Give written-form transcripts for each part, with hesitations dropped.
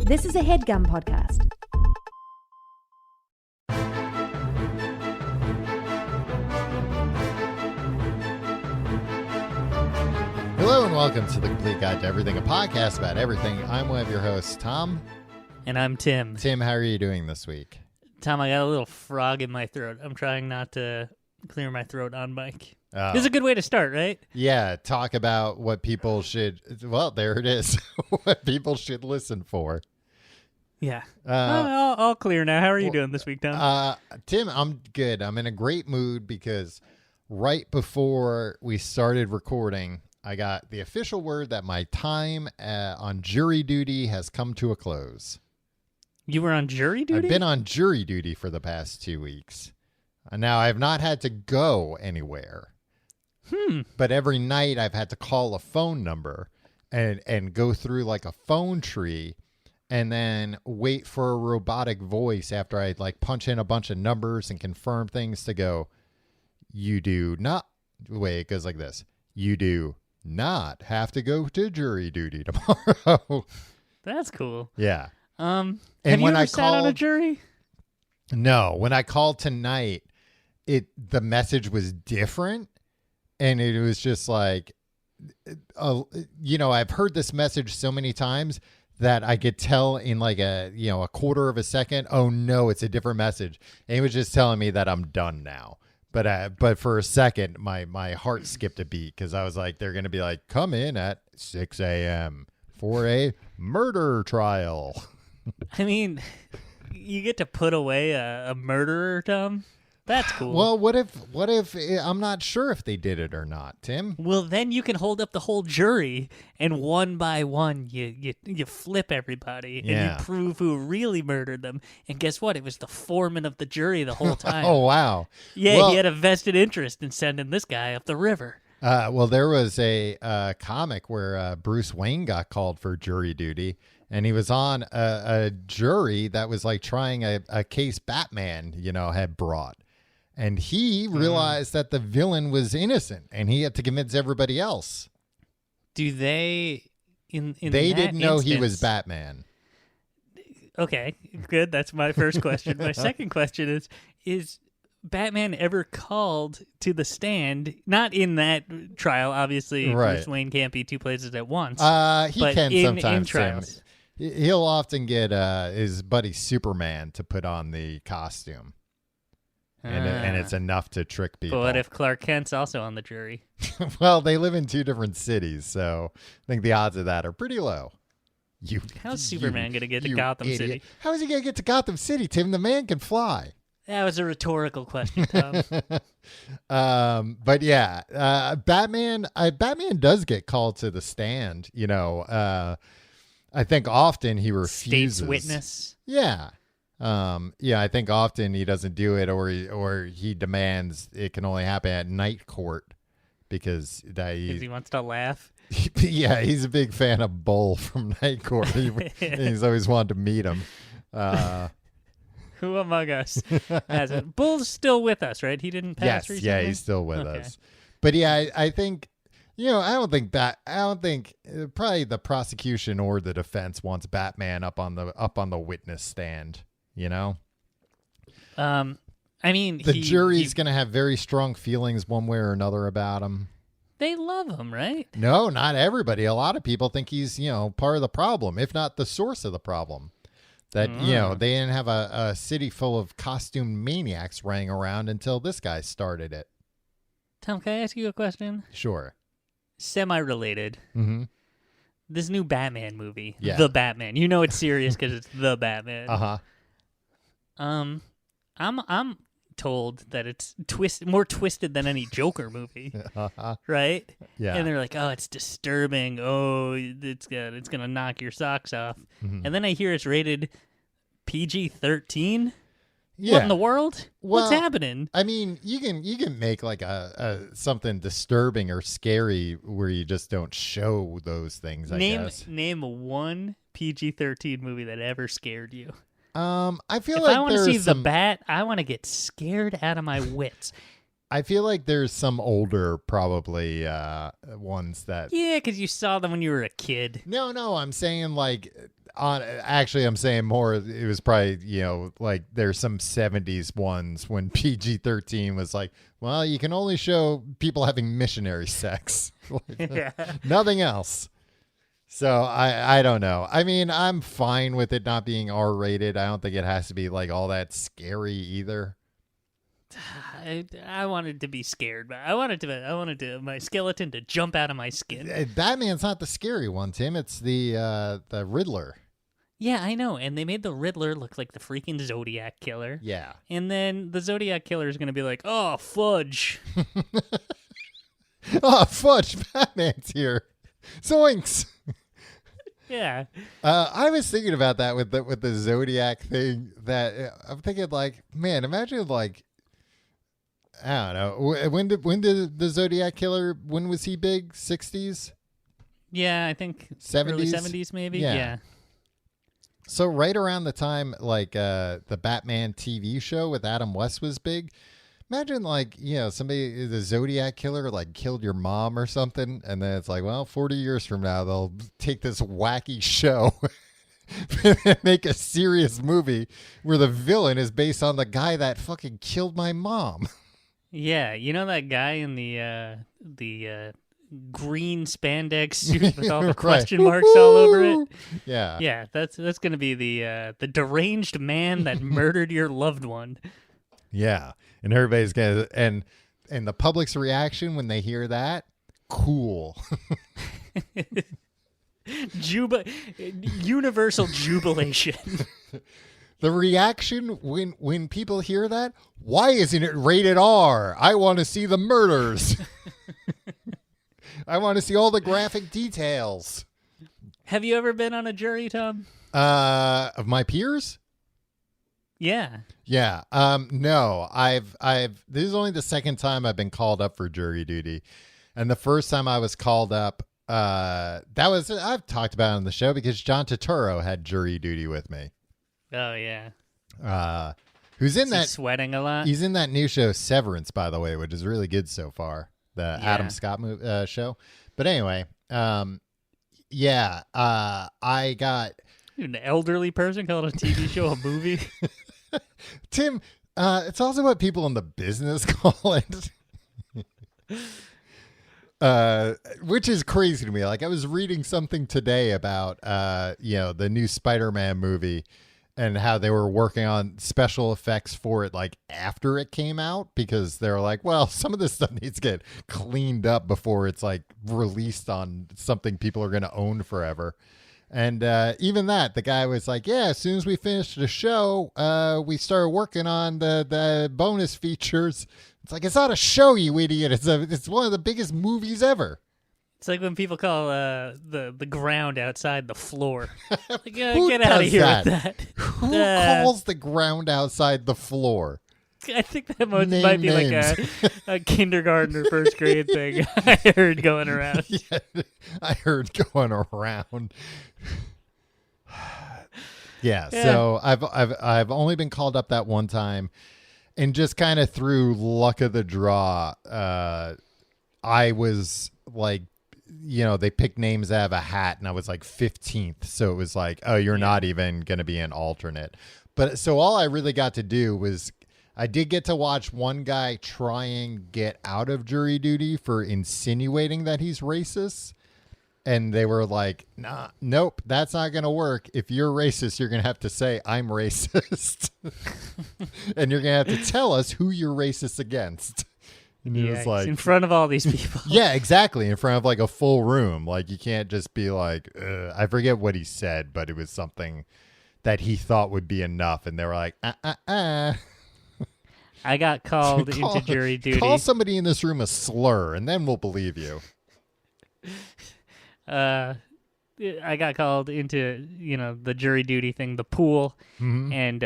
This is a HeadGum podcast. Hello and welcome to The Complete Guide to Everything, a podcast about everything. I'm one of your hosts, Tom. And I'm Tim. Tim, how are you doing this week? Tom, I got a little frog in my throat. I'm trying not to clear my throat on mic. Oh. This is a good way to start, right? Yeah, talk about what people should, well, there it is, what people should listen for. Yeah. All clear now. How are you doing this week, Tom? Tim, I'm good. I'm in a great mood because right before we started recording, I got the official word that my time on jury duty has come to a close. You were on jury duty? I've been on jury duty for the past 2 weeks. Now, I've not had to go anywhere. But every night I've had to call a phone number and go through like a phone tree and then wait for a robotic voice after I like punch in a bunch of numbers and confirm things to go, you do not, wait, it goes like this. You do not have to go to jury duty tomorrow. That's cool. Yeah. Have And you when ever I sat on a called, jury? no, when I called tonight, the message was different. And it was just like, I've heard this message so many times that I could tell in like a quarter of a second, oh no, it's a different message. And it was just telling me that I'm done now. But for a second, my heart skipped a beat because I was like, they're going to be like, come in at 6 a.m. for a murder trial. I mean, you get to put away a murderer, Tom. That's cool. Well, what if I'm not sure if they did it or not, Tim? Well, then you can hold up the whole jury, and one by one, you flip everybody, and Yeah. you prove who really murdered them. And guess what? It was the foreman of the jury the whole time. Oh, wow. Yeah, Well, he had a vested interest in sending this guy up the river. well, there was a comic where Bruce Wayne got called for jury duty, and he was on a jury that was like trying a case Batman, had brought. And he realized that the villain was innocent, and he had to convince everybody else. Do they in They that didn't know he was instance- Batman. Okay, good. That's my first question. My second question is Batman ever called to the stand? Not in that trial, obviously. Right. Bruce Wayne can't be two places at once. He but can in sometimes. Tim. trials. He'll often get his buddy Superman to put on the costume. And it's enough to trick people. But what if Clark Kent's also on the jury? Well, they live in two different cities, so I think the odds of that are pretty low. How's Superman going to get to you Gotham idiot. City? How is he going to get to Gotham City, Tim? The man can fly. That was a rhetorical question, Tom. But yeah, Batman does get called to the stand. I think often he refuses. State's witness. Yeah. I think often he doesn't do it, or he demands it can only happen at night court because Because he wants to laugh. yeah, he's a big fan of Bull from Night Court. He's always wanted to meet him. Who among us has it? Bull's still with us, right? He didn't pass Yes, recently? yeah, he's still with Okay. us. But yeah, I think I don't think probably the prosecution or the defense wants Batman up on the witness stand. I mean, The jury's going to have very strong feelings one way or another about him. they love him, right? No, not everybody. A lot of people think he's, part of the problem, if not the source of the problem. That, they didn't have a city full of costume maniacs running around until this guy started it. Tom, can I ask you a question? Sure. Semi-related. Mm-hmm. This new Batman movie, Yeah. The Batman. You know it's serious because it's The Batman. Uh-huh. I'm told that it's more twisted than any Joker movie, right? Yeah. And they're like, oh, it's disturbing. Oh, it's gonna knock your socks off. Mhm. And then I hear it's rated PG-13. Yeah. What in the world? What's Well, happening? I mean, you can make like a something disturbing or scary where you just don't show those things, I guess. Name one PG-13 movie that ever scared you. I feel If like I want to there's see some, the bat, I want to get scared out of my wits. I feel like there's some older probably ones that Yeah, because you saw them when you were a kid. No, I'm saying like actually, I'm saying more. It was probably, like there's some 70s ones when PG-13 was like, well, you can only show people having missionary sex. Yeah. Nothing else. So I don't know. I mean, I'm fine with it not being R-rated. I don't think it has to be like all that scary either. I wanted to be scared, but I wanted my skeleton to jump out of my skin. Batman's not the scary one, Tim. It's the Riddler. Yeah, I know. And they made the Riddler look like the freaking Zodiac killer. Yeah. And then the Zodiac killer is going to be like, oh, fudge. Oh, fudge! Batman's here. Zoinks! Yeah. I was thinking about that with the Zodiac thing. That I'm thinking, like, man, imagine like. I don't know. When did the Zodiac killer? When was he big? 60s? Yeah, I think 70s? early 70s maybe. Yeah. Yeah. So right around the time like the Batman TV show with Adam West was big. Imagine like, somebody, the Zodiac killer like killed your mom or something, and then it's like, well, 40 years from now they'll take this wacky show and make a serious movie where the villain is based on the guy that fucking killed my mom. Yeah, you know that guy in the green spandex suit with all the question marks all over it? Yeah. Yeah, that's going to be the deranged man that murdered your loved one. Yeah. And everybody's going to and the public's reaction when they hear that, cool. Universal jubilation. The reaction when people hear that, why isn't it rated R? I want to see the murders. I want to see all the graphic details. Have you ever been on a jury, Tom? Of my peers? Yeah. Yeah. No, this is only the second time I've been called up for jury duty. And the first time I was called up, I've talked about it on the show because John Turturro had jury duty with me. Oh yeah. Who's in Is that? he sweating a lot? He's in that new show Severance, by the way, which is really good so far. The Adam Scott show. But anyway, yeah. I got an elderly person called a TV show a movie. Tim. It's also what people in the business call it. Which is crazy to me. Like I was reading something today about the new Spider-Man movie and how they were working on special effects for it like after it came out, because they're like, well, some of this stuff needs to get cleaned up before it's like released on something people are going to own forever. And even that, the guy was like, yeah, as soon as we finished the show, we started working on the bonus features. It's like, it's not a show, you idiot. It's one of the biggest movies ever. It's like when people call the ground outside the floor. Like, Who get out of does here that? with that. Who calls the ground outside the floor? I think that might be names. like a kindergarten or first grade thing I heard going around. Yeah, I heard going around. Yeah, so I've only been called up that one time, and just kind of through luck of the draw, I was like, they picked names out of a hat, and I was like 15th, so it was like, oh, you're not even going to be an alternate. But so all I really got to do was I did get to watch one guy try and get out of jury duty for insinuating that he's racist. And they were like, nope, that's not going to work. If you're racist, you're going to have to say, I'm racist. And you're going to have to tell us who you're racist against. And he was like, in front of all these people. Yeah, exactly. In front of like a full room. Like you can't just be like, I forget what he said, but it was something that he thought would be enough. And they were like, I got called into jury duty. Call somebody in this room a slur, and then we'll believe you. I got called into, the jury duty thing, the pool, and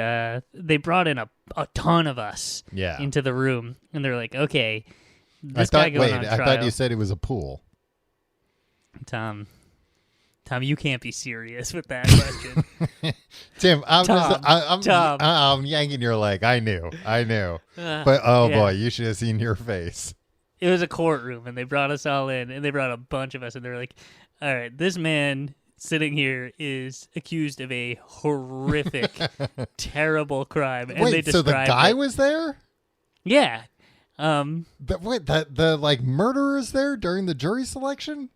they brought in a ton of us into the room, and they're like, okay, this guy going on trial. I thought you said it was a pool. Tom, you can't be serious with that question. Tim, I'm yanking your leg. I knew. But boy, you should have seen your face. It was a courtroom, and they brought us all in, and they brought a bunch of us, and they're like, all right, this man sitting here is accused of a horrific, terrible crime. And Wait, so the guy was there? Yeah. The like murderers there during the jury selection?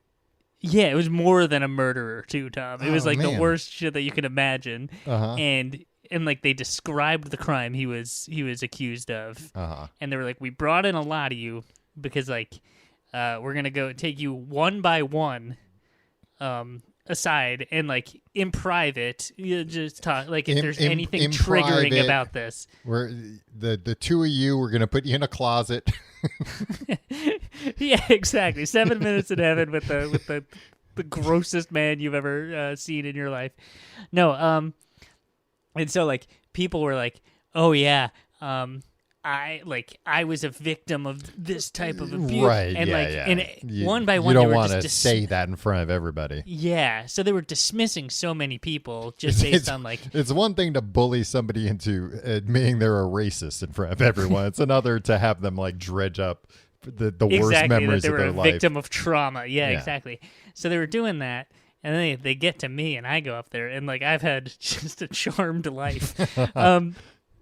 Yeah, it was more than a murderer too, Tom. It was like man. the worst shit that you can imagine. And like they described the crime he was accused of. And they were like, we brought in a lot of you because like we're gonna go take you one by one aside and like in private you just talk like if there's anything in triggering private, about this. We're the two of you, we're gonna put you in a closet. Yeah, exactly. 7 minutes in heaven with the grossest man you've ever seen in your life. No, and so like people were like, oh yeah, I was a victim of this type of abuse, right? And and one by one, you don't want to say that in front of everybody. Yeah, so they were dismissing so many people just based on like. It's one thing to bully somebody into admitting they're a racist in front of everyone. It's another to have them like dredge up the worst memories of their life. Exactly, they were a victim of trauma. Yeah, exactly. So they were doing that. And then they get to me, and I go up there, and like I've had just a charmed life.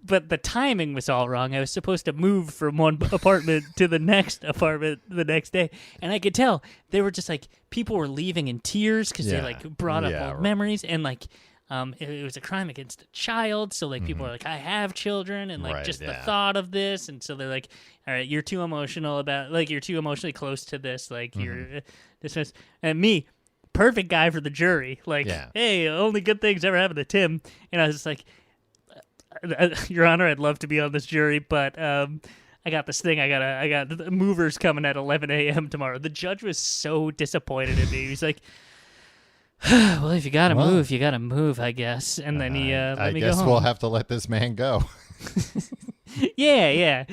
But the timing was all wrong. I was supposed to move from one apartment to the next apartment the next day. And I could tell they were just like, people were leaving in tears because they like brought up old memories. And like, it was a crime against a child. So like people are like, I have children. And like just the thought of this. And so they're like, all right, you're too emotional about, like, you're too emotionally close to this. Like you're dismissed. And me, perfect guy for the jury. Like, hey, only good things ever happened to Tim. And I was just like, Your Honor, I'd love to be on this jury, but I got this thing. I got the movers coming at 11 a.m. tomorrow. The judge was so disappointed in me. He's like, well, if you got to move, you got to move, I guess. And then he let me go home. I guess we'll have to let this man go. Yeah.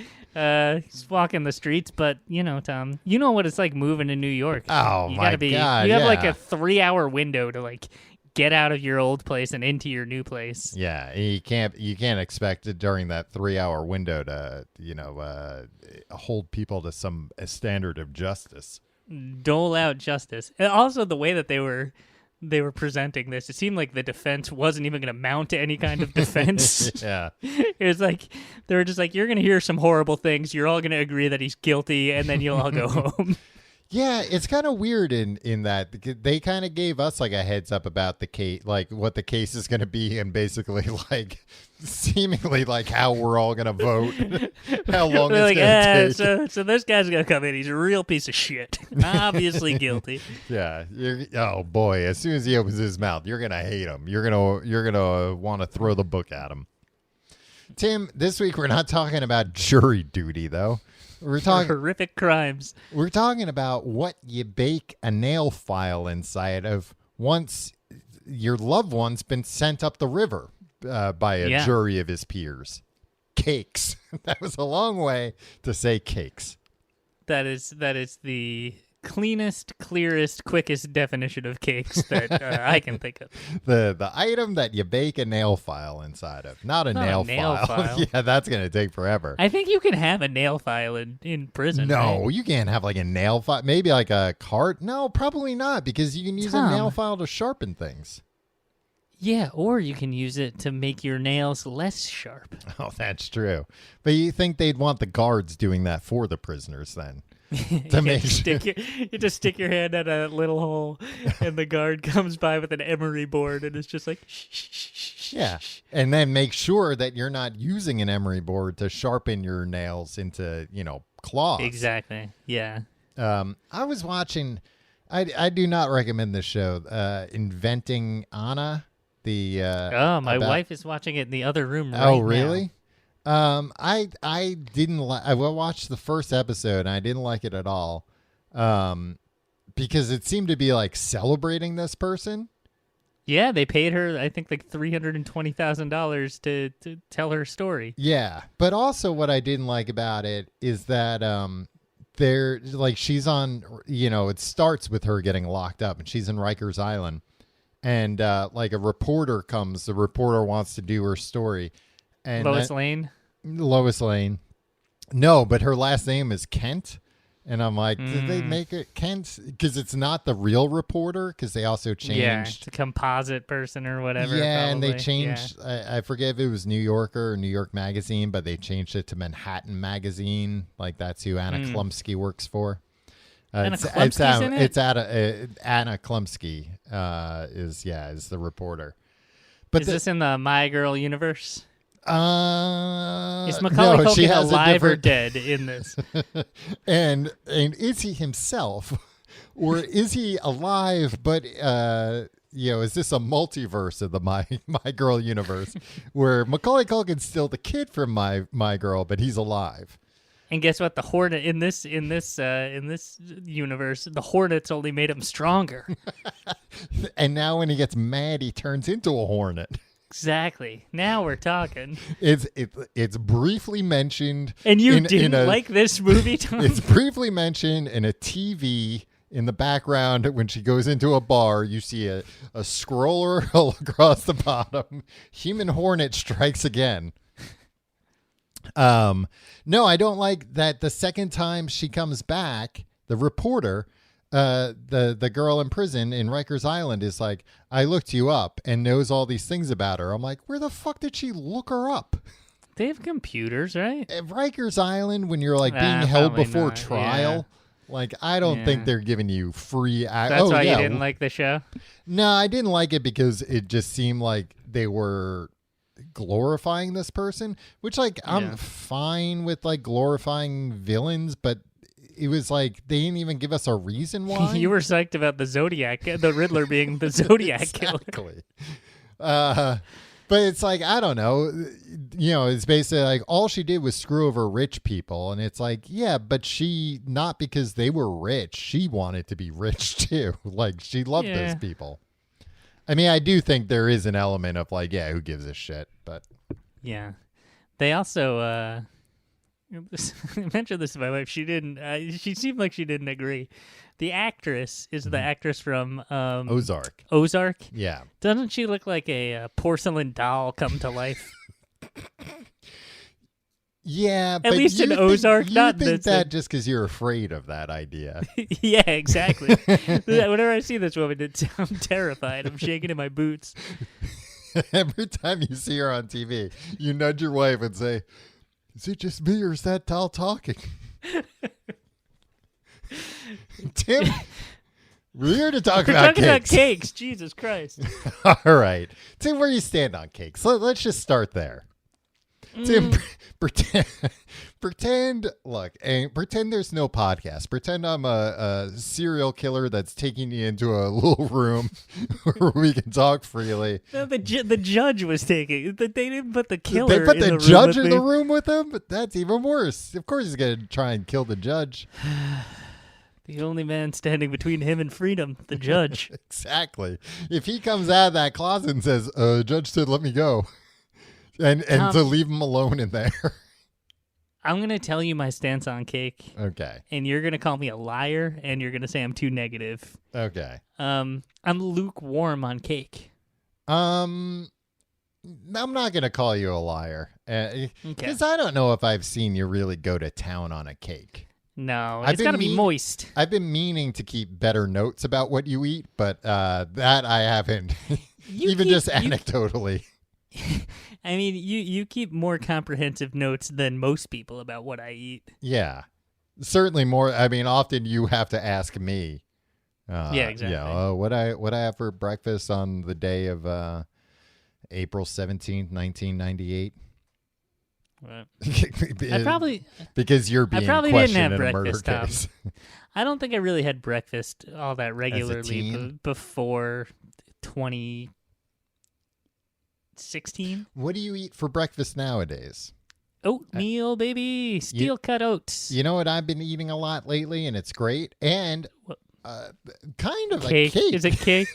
He's walking the streets, but you know, Tom, you know what it's like moving to New York. Oh, my God. You have like a 3-hour window to like get out of your old place and into your new place. Yeah, you can't expect it during that 3-hour window to hold people to some standard of justice. Dole out justice. And also the way that they were presenting this, it seemed like the defense wasn't even going to mount any kind of defense. Yeah, it was like they were just like, you're going to hear some horrible things. You're all going to agree that he's guilty, and then you'll all go home. Yeah, it's kind of weird in that they kind of gave us like a heads up about the case, like what the case is going to be, and basically like seemingly like how we're all going to vote, how long it's going to take. So this guy's going to come in. He's a real piece of shit, obviously guilty. Yeah. Oh boy, as soon as he opens his mouth, you're going to hate him. You're gonna want to throw the book at him. Tim, this week we're not talking about jury duty though. We're talking horrific crimes. We're talking about what you bake a nail file inside of once your loved one's been sent up the river by a jury of his peers. Cakes. That was a long way to say cakes. That is the cleanest, clearest, quickest definition of cakes that I can think of. The item that you bake a nail file inside of, not a nail file. Yeah, that's going to take forever. I think you can have a nail file in prison. No, right? You can't have like a nail file. Maybe like a cart. No, probably not, because you can use a nail file to sharpen things. Yeah, or you can use it to make your nails less sharp. Oh, that's true. But you think they'd want the guards doing that for the prisoners then? To make sure. You just stick your hand at a little hole, and the guard comes by with an emery board, and it's just like, shh, shh, shh, shh. Yeah, and then make sure that you're not using an emery board to sharpen your nails into, claws. Exactly. Yeah. I was watching. I do not recommend this show. Inventing Anna. My wife is watching it in the other room right now. Oh, really? I didn't like. I watched the first episode and I didn't like it at all, because it seemed to be like celebrating this person. Yeah, they paid her, I think, like $320,000 to tell her story. Yeah, but also what I didn't like about it is that they're like, she's on. It starts with her getting locked up and she's in Rikers Island, and like a reporter comes. The reporter wants to do her story. And Lois Lane? Lois Lane. No, but her last name is Kent. And I'm like, did they make it? Because it's not the real reporter, because they also changed. Yeah, it's a composite person or whatever. Yeah, probably. and they changed. Yeah. I forget if it was New Yorker or New York Magazine, but they changed it to Manhattan Magazine. Like, that's who Anna Chlumsky works for. Anna Chlumsky's in it? It's Anna Chlumsky is the reporter. But is this in the My Girl universe? Is no, Macaulay Culkin she has alive or dead in this? and is he himself, or is he alive? But is this a multiverse of the My Girl universe, where Macaulay Culkin's still the kid from My Girl, but he's alive? And guess what? The Hornet in this universe, the Hornets only made him stronger. And now when he gets mad, he turns into a hornet. Exactly. Now we're talking. It's briefly mentioned. And you didn't like this movie, Tom? It's briefly mentioned in a TV in the background. When she goes into a bar, you see a scroller across the bottom. Human Hornet strikes again. No, I don't like that. The second time she comes back, the reporter, the girl in prison in Rikers Island is like, I looked you up, and knows all these things about her. I'm like, where the fuck did she look her up? They have computers, right? At Rikers Island, when you're like being held before not. Trial, like, I don't think they're giving you free. That's why you didn't like the show? No, I didn't like it because it just seemed like they were glorifying this person, which, like, I'm fine with, like, glorifying villains, but it was like they didn't even give us a reason why. You were psyched about the Zodiac, the Riddler being the Zodiac exactly. Killer. But it's like, I don't know, it's basically like all she did was screw over rich people, and it's like, yeah, but she, not because they were rich, she wanted to be rich too. Like, she loved those people. I mean, I do think there is an element of like, yeah, who gives a shit? But yeah, they also I mentioned this to my wife. She didn't. She seemed like she didn't agree. The actress is the actress from Ozark. Ozark. Yeah. Doesn't she look like a porcelain doll come to life? Yeah, at least in Ozark. You think that just because you're afraid of that idea. Yeah, exactly. Whenever I see this woman, I'm terrified. I'm shaking in my boots. Every time you see her on TV, you nudge your wife and say, is it just me or is that doll talking? Tim, we're here to talk about cakes. About cakes. Jesus Christ. All right. Tim, where you stand on cakes? Let's just start there. Tim, pretend there's no podcast. Pretend I'm a serial killer that's taking you into a little room where we can talk freely. No, the judge was taking. They didn't put the killer. They put the judge in the room with him, but that's even worse. Of course, he's gonna try and kill the judge. The only man standing between him and freedom, the judge. Exactly. If he comes out of that closet and says, "Judge said let me go," and to leave him alone in there. I'm going to tell you my stance on cake. Okay. And you're going to call me a liar, and you're going to say I'm too negative. Okay. I'm lukewarm on cake. I'm not going to call you a liar. Because I don't know if I've seen you really go to town on a cake. No, it's got to be moist. I've been meaning to keep better notes about what you eat, but that I haven't. Just anecdotally. I mean, you keep more comprehensive notes than most people about what I eat. Yeah, certainly more. I mean, often you have to ask me. Yeah, exactly. What I have for breakfast on the day of April 17th, 1998. What? Because you're being questioned in a murder case. I don't think I really had breakfast all that regularly before 2016. What do you eat for breakfast nowadays? Oatmeal, baby. Steel cut oats. You know what I've been eating a lot lately, and it's great. And kind of cake. A cake. Is it cake?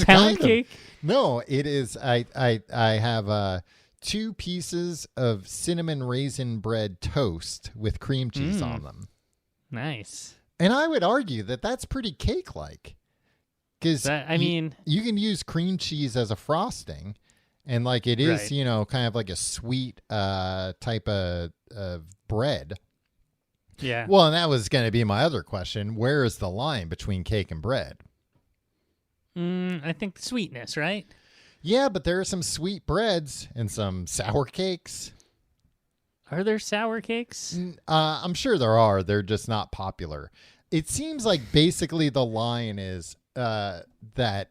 Pound cake? No, it is. I have 2 pieces of cinnamon raisin bread toast with cream cheese on them. Nice. And I would argue that that's pretty cake-like. Because you can use cream cheese as a frosting, and like it is, kind of like a sweet type of bread. Yeah. Well, and that was going to be my other question. Where is the line between cake and bread? I think sweetness, right? Yeah, but there are some sweet breads and some sour cakes. Are there sour cakes? I'm sure there are. They're just not popular. It seems like basically the line is that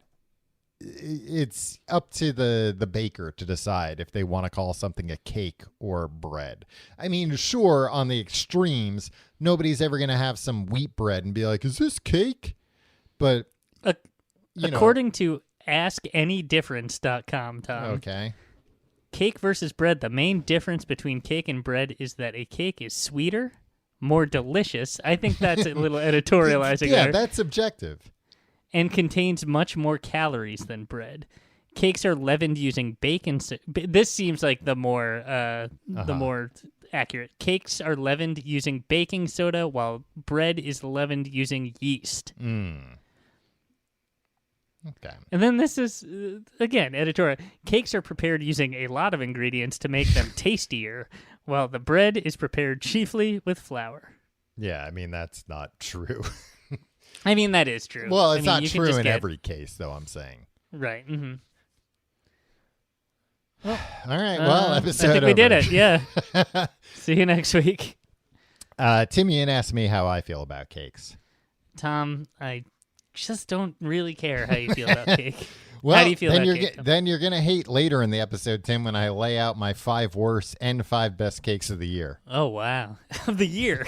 it's up to the baker to decide if they want to call something a cake or bread. I mean, sure, on the extremes, nobody's ever going to have some wheat bread and be like, is this cake? But according to AskAnyDifference.com, Tom. Okay. Cake versus bread. The main difference between cake and bread is that a cake is sweeter, more delicious. I think that's a little editorializing there. Yeah, that's subjective. And contains much more calories than bread. Cakes are leavened using bacon. This seems like the more accurate. Cakes are leavened using baking soda, while bread is leavened using yeast. Okay. And then this is, again, editorial. Cakes are prepared using a lot of ingredients to make them tastier, while the bread is prepared chiefly with flour. Yeah, I mean, that's not true. I mean, that is true. Well, it's not true in every case, though, I'm saying. Right. Mm-hmm. Well, all right. Well, episode I think over. we did it. Yeah. See you next week. Timmy asked me how I feel about cakes. Tom, I just don't really care how you feel about cake. Well, how do you feel about cake? Then you're going to hate later in the episode, Tim, when I lay out my 5 worst and 5 best cakes of the year. Oh, wow. Of the year.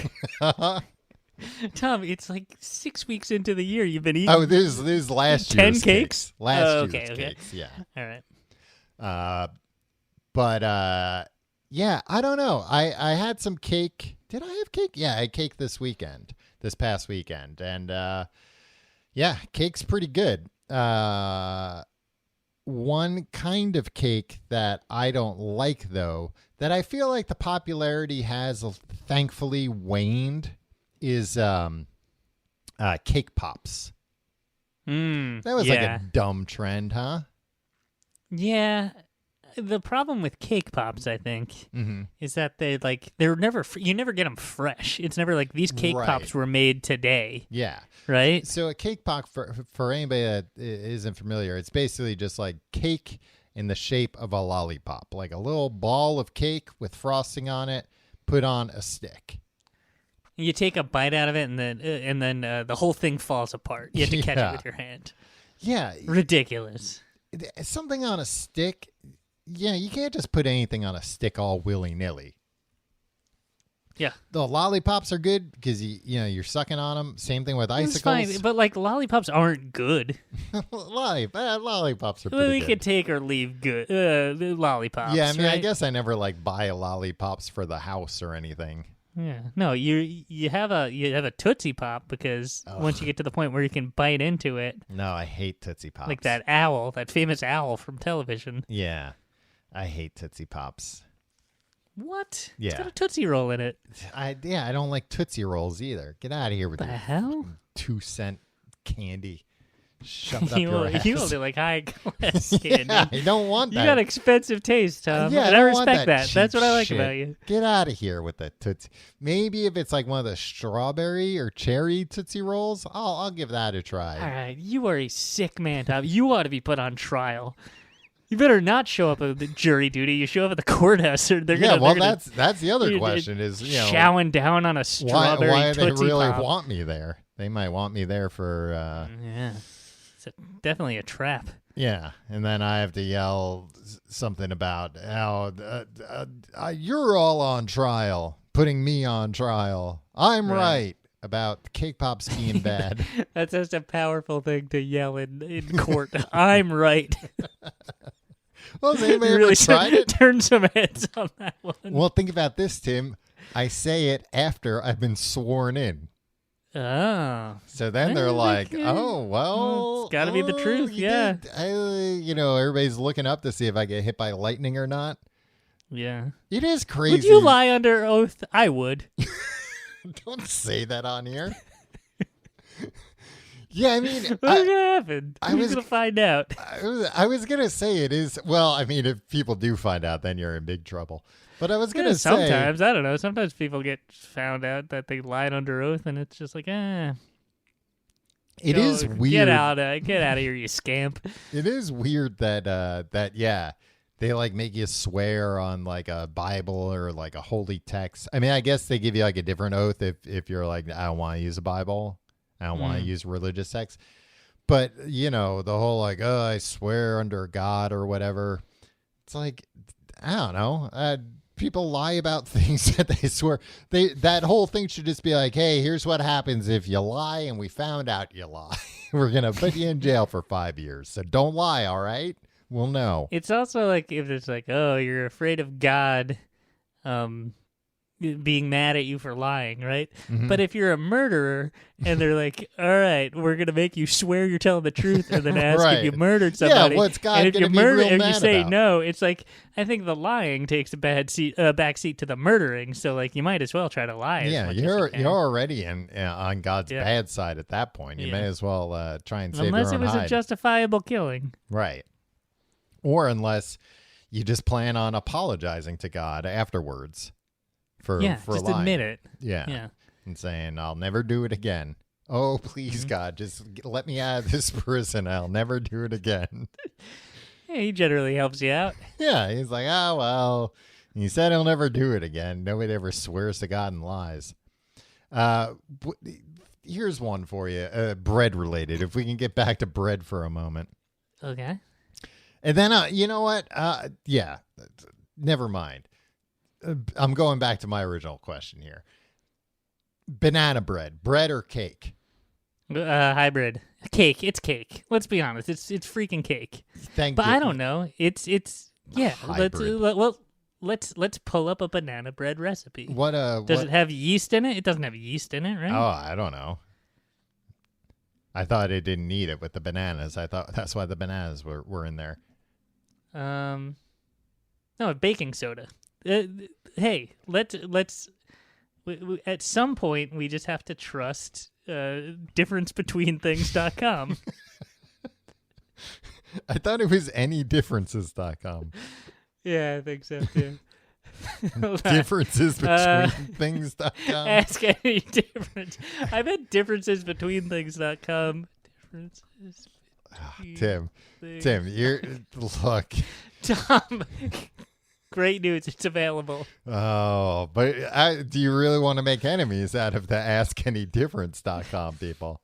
Tom, it's like 6 weeks into the year. You've been eating. Oh, this is last 10 year's cakes? Last year's cakes, yeah. All right. Yeah, I don't know. I had some cake. Did I have cake? Yeah, I had cake this past weekend. And yeah, cake's pretty good. One kind of cake that I don't like, though, that I feel like the popularity has thankfully waned is cake pops. That was like a dumb trend, huh? Yeah. The problem with cake pops, I think, is that they're never you never get them fresh. It's never like these cake pops were made today. Yeah. Right? So a cake pop, for anybody that isn't familiar, it's basically just like cake in the shape of a lollipop, like a little ball of cake with frosting on it, put on a stick. You take a bite out of it, and then the whole thing falls apart. You have to catch it with your hand. Yeah. Ridiculous. Something on a stick. Yeah, you can't just put anything on a stick all willy-nilly. Yeah. The lollipops are good because you're sucking on them. Same thing with icicles. It's fine, but like lollipops aren't good. Lollipops are pretty good. We could take or leave good lollipops. Yeah, I mean, right? I guess I never buy lollipops for the house or anything. Yeah, no, you have a Tootsie Pop because once you get to the point where you can bite into it. No, I hate Tootsie Pops. Like that owl, that famous owl from television. Yeah, I hate Tootsie Pops. What? Yeah. It's got a Tootsie Roll in it. I don't like Tootsie Rolls either. Get out of here with the hell 2-cent candy. Shove it up your ass. You only like high class candy. Yeah, I don't want that. You got expensive taste, Tom. Yeah, and I respect that. That's what I like shit. about you. Get out of here with the Tootsie. Maybe if it's like one of the strawberry or cherry Tootsie Rolls, I'll give that a try. All right, you are a sick man, Tom. You ought to be put on trial. You better not show up at the jury duty. You show up at the courthouse, or they're gonna. That's the other question is chowing down on a strawberry. Why do they really Pop. want me there? They might want me there for. Yeah, it's definitely a trap. Yeah, and then I have to yell something about how you're all on trial, putting me on trial. I'm right about the cake pops being bad. That's just a powerful thing to yell in court. I'm right. Well, has anybody ever tried it? Turn some heads on that one. Well, think about this, Tim. I say it after I've been sworn in. Oh. So then they're like, oh, well. It's got to be the truth, yeah. Everybody's looking up to see if I get hit by lightning or not. Yeah. It is crazy. Would you lie under oath? I would. Don't say that on here. Yeah, I mean, what's gonna happen? Who's gonna find out? I was gonna say it is. Well, I mean, if people do find out, then you're in big trouble. But I was gonna say sometimes I don't know. Sometimes people get found out that they lied under oath, and it's just like, It is weird. Get out of here, you scamp. It is weird that they like make you swear on like a Bible or like a holy text. I mean, I guess they give you like a different oath if you're like, I don't want to use a Bible. I don't want to use religious text. But, the whole like, oh, I swear under God or whatever. It's like, I don't know. People lie about things that they swear. That whole thing should just be like, hey, here's what happens if you lie and we found out you lie. We're going to put you in jail for 5 years. So don't lie, all right? We'll know. It's also like if it's like, oh, you're afraid of God being mad at you for lying, right? Mm-hmm. But if you're a murderer and they're like, all right, we're going to make you swear you're telling the truth and then ask if you murdered somebody. Yeah, what's God going to be real mad if you say about? no, it's like, I think the lying takes a back seat to the murdering. So like you might as well try to lie. Yeah, you're already on God's bad side at that point. You may as well try and save your own hide. Unless it was a justifiable killing. Right. Or unless you just plan on apologizing to God afterwards. For just lying. Admit it. Yeah. And saying, I'll never do it again. Oh, please, God, just let me out of this prison. I'll never do it again. Yeah, he generally helps you out. Yeah, he's like, oh, well, he said he'll never do it again. Nobody ever swears to God and lies. Here's one for you, bread related, if we can get back to bread for a moment. Okay. And then, you know what? Never mind. I'm going back to my original question here. Banana bread or cake? Hybrid. Cake. It's cake. Let's be honest. It's freaking cake. Thank you. But I don't know. It's yeah. Hybrid. Let's pull up a banana bread recipe. Does it have yeast in it? It doesn't have yeast in it, right? Oh, I don't know. I thought it didn't need it with the bananas. I thought that's why the bananas were in there. No, baking soda. Hey, let's at some point we just have to trust differencebetweenthings.com. I thought it was anydifferences.com. Yeah, I think so too. Differencesbetweenthings.com. Ask any difference. I bet differencesbetweenthings.com. Differences. Tim, you're look. Tom. Great news. It's available. Oh, but do you really want to make enemies out of the AskAnyDifference.com people?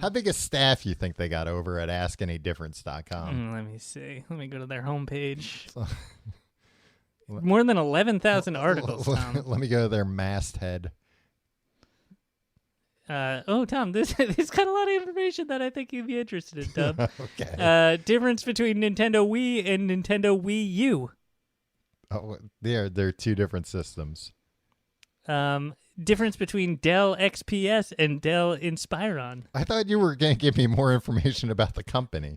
How big a staff you think they got over at AskAnyDifference.com? Let me see. Let me go to their homepage. More than 11,000 articles, Tom. Let me go to their masthead. Tom, this got a lot of information that I think you'd be interested in, Tom. Okay. Difference between Nintendo Wii and Nintendo Wii U. Oh, they're two different systems. Difference between Dell XPS and Dell Inspiron. I thought you were going to give me more information about the company.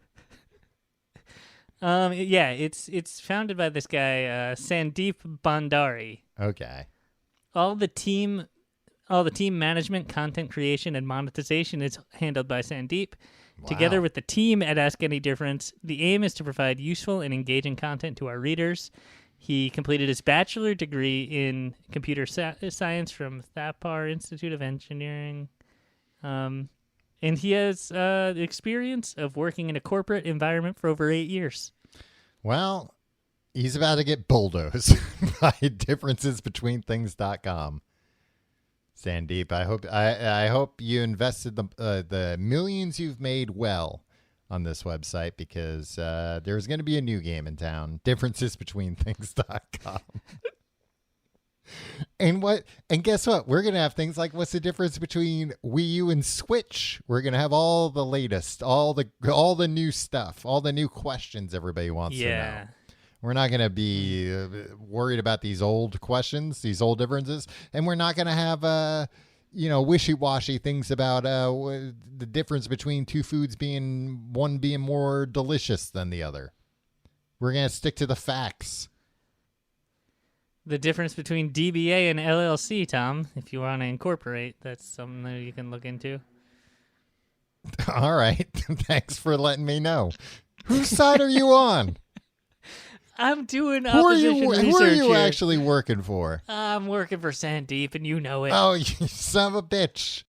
Yeah, it's founded by this guy, Sandeep Bhandari. Okay. All the team management, content creation, and monetization is handled by Sandeep. Wow. Together with the team at Ask Any Difference, the aim is to provide useful and engaging content to our readers. He completed his bachelor degree in computer science from Thapar Institute of Engineering. And he has the experience of working in a corporate environment for over 8 years. Well, he's about to get bulldozed by differencesbetweenthings.com. Sandeep, I hope you invested the millions you've made well on this website, because there's going to be a new game in town, differencesbetweenthings.com. And guess what? We're going to have things like, what's the difference between Wii U and Switch? We're going to have all the latest, all the new stuff, all the new questions everybody wants to know. We're not going to be worried about these old questions, these old differences, and we're not going to have wishy-washy things about the difference between two foods being more delicious than the other. We're going to stick to the facts. The difference between DBA and LLC, Tom, if you want to incorporate, that's something that you can look into. All right. Thanks for letting me know. Whose side are you on? I'm doing opposition research. Who are you here. actually working for? I'm working for Sandeep, and you know it. Oh, you son of a bitch.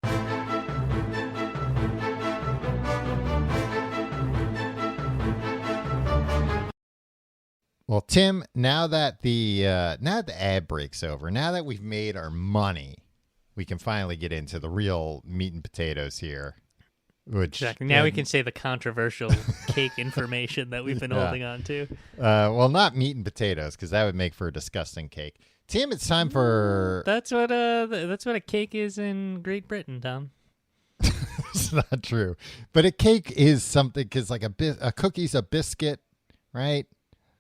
Well, Tim, now that the ad break's over, now that we've made our money, we can finally get into the real meat and potatoes here. Which exactly. Now we can say the controversial cake information that we've been holding on to. Well, not meat and potatoes, because that would make for a disgusting cake. Tim, it's time for... That's what a cake is in Great Britain, Tom. It's not true. But a cake is something, because like a cookie's a biscuit, right?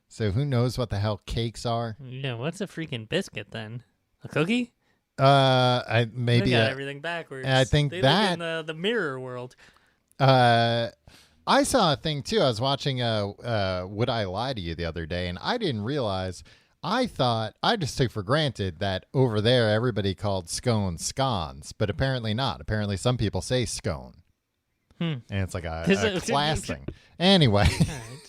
So who knows what the hell cakes are? Yeah, what's a freaking biscuit then? A cookie? Maybe they got everything backwards. I think they that live in the mirror world. I saw a thing too. I was watching Would I Lie to You the other day, and I didn't realize. I thought I just took for granted that over there everybody called scones scones, but apparently not. Apparently some people say scone. And it's like a class thing. Anyway.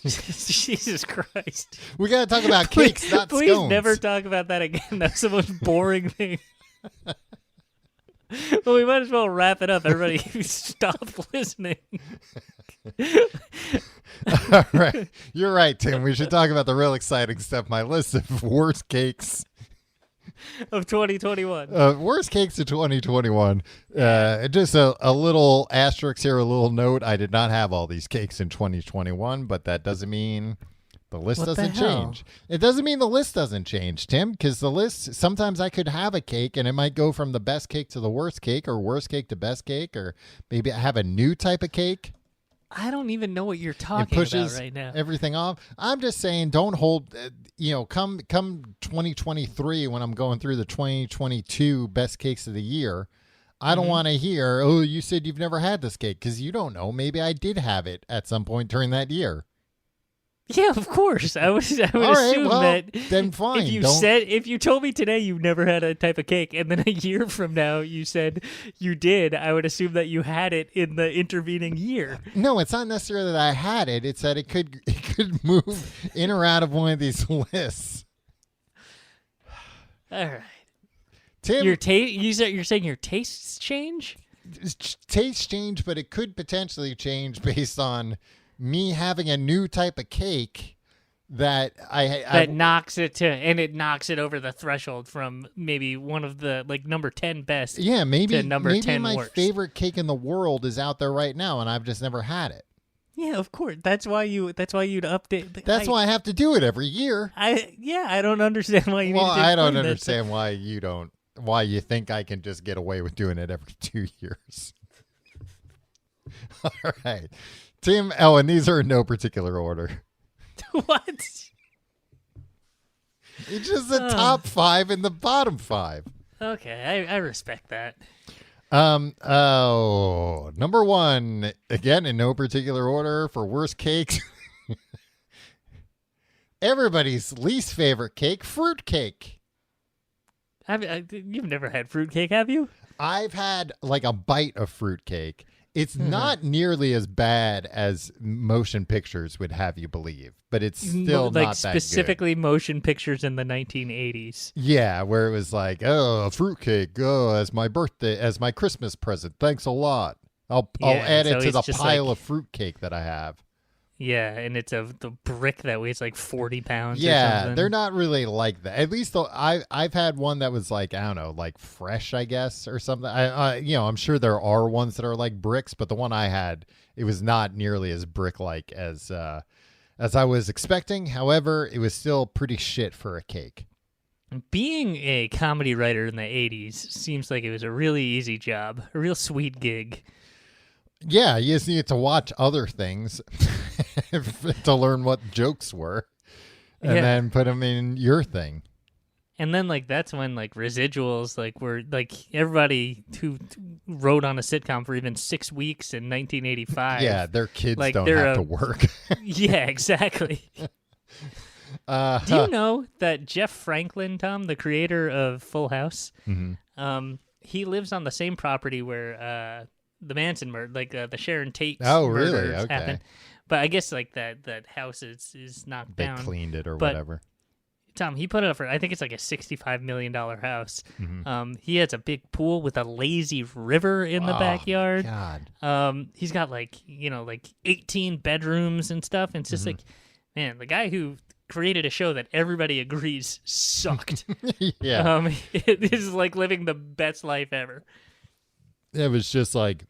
Jesus Christ. We got to talk about cakes, not please scones. Please never talk about that again. That's the most boring thing. Well, we might as well wrap it up. Everybody stop listening. All right. You're right, Tim. We should talk about the real exciting stuff. My list of worst cakes of 2021. Worst cakes of 2021. Just a little asterisk here, a little note. I did not have all these cakes in 2021, but that doesn't mean the list doesn't change. It doesn't mean the list doesn't change, Tim, because the list, sometimes I could have a cake and it might go from the best cake to the worst cake, or worst cake to best cake, or maybe I have a new type of cake. I don't even know what you're talking about right now. Everything off. I'm just saying, don't hold. Come 2023 when I'm going through the 2022 best cakes of the year. I don't want to hear, oh, you said you've never had this cake, because you don't know. Maybe I did have it at some point during that year. Yeah, of course. I would assume that. Then fine. If you told me today you never had a type of cake, and then a year from now you said you did, I would assume that you had it in the intervening year. No, it's not necessarily that I had it. It's that it could move in or out of one of these lists. All right, Tim. You're saying your tastes change? Tastes change, but it could potentially change based on me having a new type of cake that knocks it over the threshold from maybe one of the number 10 best. Yeah, maybe to number 10 my worst. favorite cake in the world is out there right now, and I've just never had it. Yeah, of course. That's why you'd update. That's why I have to do it every year. I don't understand why you. Well, I don't understand why you don't. Why you think I can just get away with doing it every 2 years? All right. Tim, and these are in no particular order. What? It's just the top 5 and the bottom 5. Okay, I respect that. Number 1, again in no particular order for worst cakes. Everybody's least favorite cake, fruit cake. You've never had fruit cake, have you? I've had a bite of fruit cake. It's not nearly as bad as motion pictures would have you believe, but it's still not that good. Specifically motion pictures in the 1980s. Yeah, where it was a fruitcake, as my birthday, as my Christmas present. Thanks a lot. I'll add it to the pile of fruitcake that I have. Yeah, and it's the brick that weighs 40 pounds. Yeah, or something. They're not really like that. At least I've had one that was I don't know, fresh, I guess, or something. I'm sure there are ones that are like bricks, but the one I had, it was not nearly as brick-like as I was expecting. However, it was still pretty shit for a cake. Being a comedy writer in the 80s seems like it was a really easy job, a real sweet gig. Yeah, you just need to watch other things to learn what jokes were, and then put them in your thing. And then that's when residuals were everybody who wrote on a sitcom for even 6 weeks in 1985. Yeah, their kids don't have to work. Yeah, exactly. Do you know that Jeff Franklin, Tom, the creator of Full House, he lives on the same property where Manson murder, like the Sharon Tate. Oh, really? murders Okay. happened. But I guess like that house is knocked They down. cleaned it or But whatever. Tom, he put it up for, I think it's like a $65 million house. Mm-hmm. He has a big pool with a lazy river in the backyard. God. He's got like 18 bedrooms and stuff. And it's just like, man, the guy who created a show that everybody agrees sucked. Yeah. It is like living the best life ever. It was just like,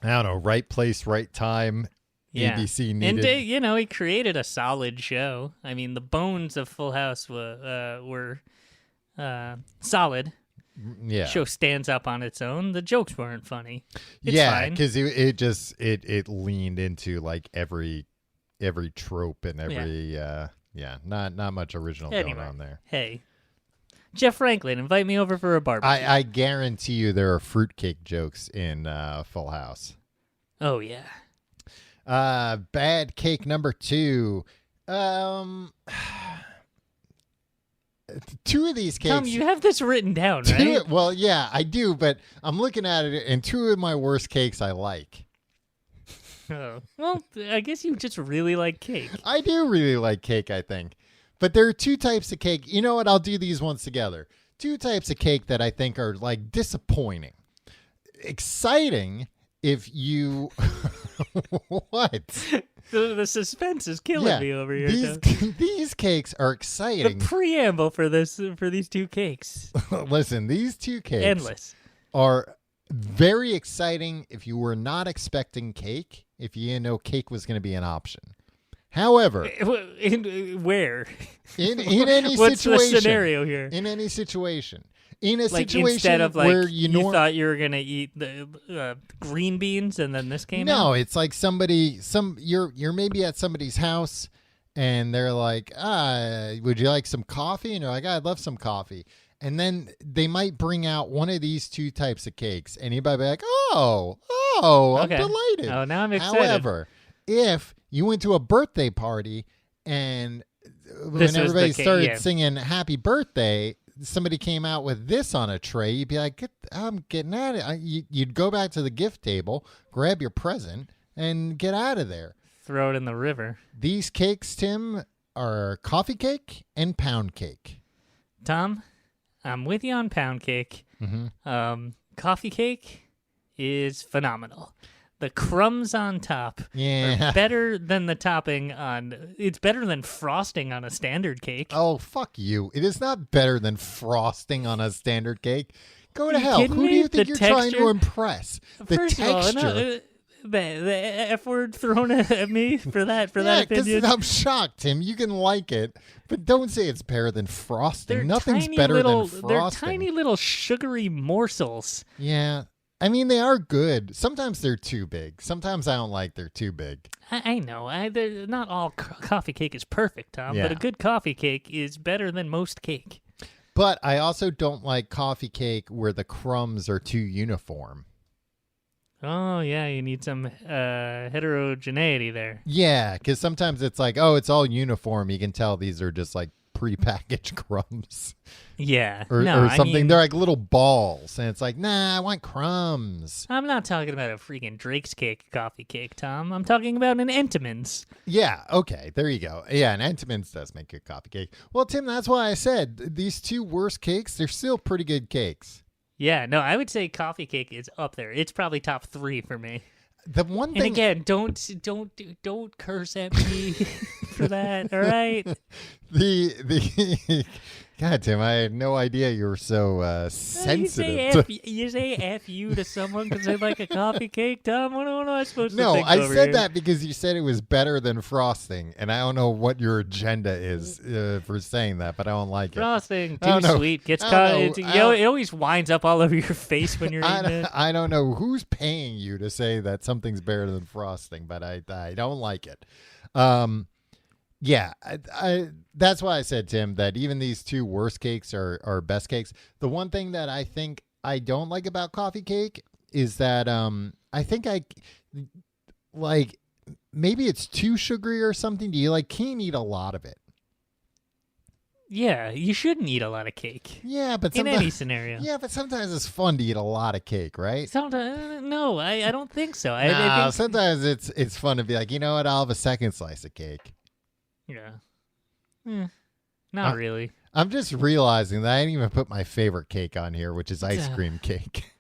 I don't know, right place, right time. Yeah. ABC needed. And he created a solid show. I mean, the bones of Full House were solid. Yeah. Show stands up on its own. The jokes weren't funny. It's yeah, fine. because it leaned into like every trope and every not much original going on there. Hey, Jeff Franklin, invite me over for a barbecue. I guarantee you there are fruitcake jokes in Full House. Oh yeah. Bad cake number 2. Two of these cakes. Tom, you have this written down, right? Well, yeah, I do, but I'm looking at it, and 2 of my worst cakes I like. Oh. Well, I guess you just really like cake. I do really like cake, I think. But there are 2 types of cake. You know what? I'll do these ones together. 2 types of cake that I think are like disappointing. Exciting if you... What? The suspense is killing me over here. These cakes are exciting. The preamble for these 2 cakes. Listen, these 2 cakes Endless. are very exciting if you were not expecting cake, if you didn't know cake was going to be an option. However, where? In any What's situation, the scenario here? In any situation. In a Like situation instead of like where you thought you were gonna eat the green beans and then this came out? No, it's like you're maybe at somebody's house and they're like, would you like some coffee? And you're like, I'd love some coffee. And then they might bring out one of these 2 types of cakes and you'd be like, I'm delighted. Oh, now I'm excited. However, if you went to a birthday party and when everybody started singing happy birthday, somebody came out with this on a tray, you'd be like, I'm getting at it. You'd go back to the gift table, grab your present, and get out of there. Throw it in the river. These cakes, Tim, are coffee cake and pound cake. Tom, I'm with you on pound cake. Mm-hmm. Coffee cake is phenomenal. The crumbs on top are better than the topping on... It's better than frosting on a standard cake. Oh, fuck you. It is not better than frosting on a standard cake. Go to hell. Who do you think you're trying to impress? The texture. The F word thrown at me for that opinion. I'm shocked, Tim. You can like it, but don't say it's better than frosting. Nothing's better than frosting. They're tiny little sugary morsels. Yeah. I mean, they are good. Sometimes they're too big. Sometimes I don't like they're too big. I know. Not all coffee cake is perfect, Tom, but a good coffee cake is better than most cake. But I also don't like coffee cake where the crumbs are too uniform. Oh, yeah, you need some heterogeneity there. Yeah, because sometimes it's like, it's all uniform. You can tell these are just like prepackaged crumbs. Yeah. Or something. I mean, they're like little balls. And it's like, nah, I want crumbs. I'm not talking about a freaking Drake's Cake coffee cake, Tom. I'm talking about an Entenmann's. Yeah, okay. There you go. Yeah, an Entenmann's does make good coffee cake. Well, Tim, that's why I said these 2 worst cakes, they're still pretty good cakes. Yeah, no, I would say coffee cake is up there. It's probably top 3 for me. The one thing, and again, don't curse at me for that. All right. The God, Tim, I had no idea you were so sensitive. You say F you to someone because they like a coffee cake, Tom? What am I supposed to think? No, I said here? that because you said it was better than frosting, and I don't know what your agenda is for saying that, but I don't like frosting, too sweet. Gets caught. It always winds up all over your face when you're eating it. I don't know who's paying you to say that something's better than frosting, but I don't like it. Yeah, that's why I said, Tim, that even these 2 worst cakes are best cakes. The one thing that I think I don't like about coffee cake is that I think maybe it's too sugary or something. Do you can't eat a lot of it? Yeah, you shouldn't eat a lot of cake. Yeah, but in any scenario. Yeah, but sometimes it's fun to eat a lot of cake, right? Sometimes, no, I don't think so. I think sometimes it's fun to be like, you know what? I'll have a second slice of cake. Yeah. Not really. I'm just realizing that I didn't even put my favorite cake on here, which is ice cream cake.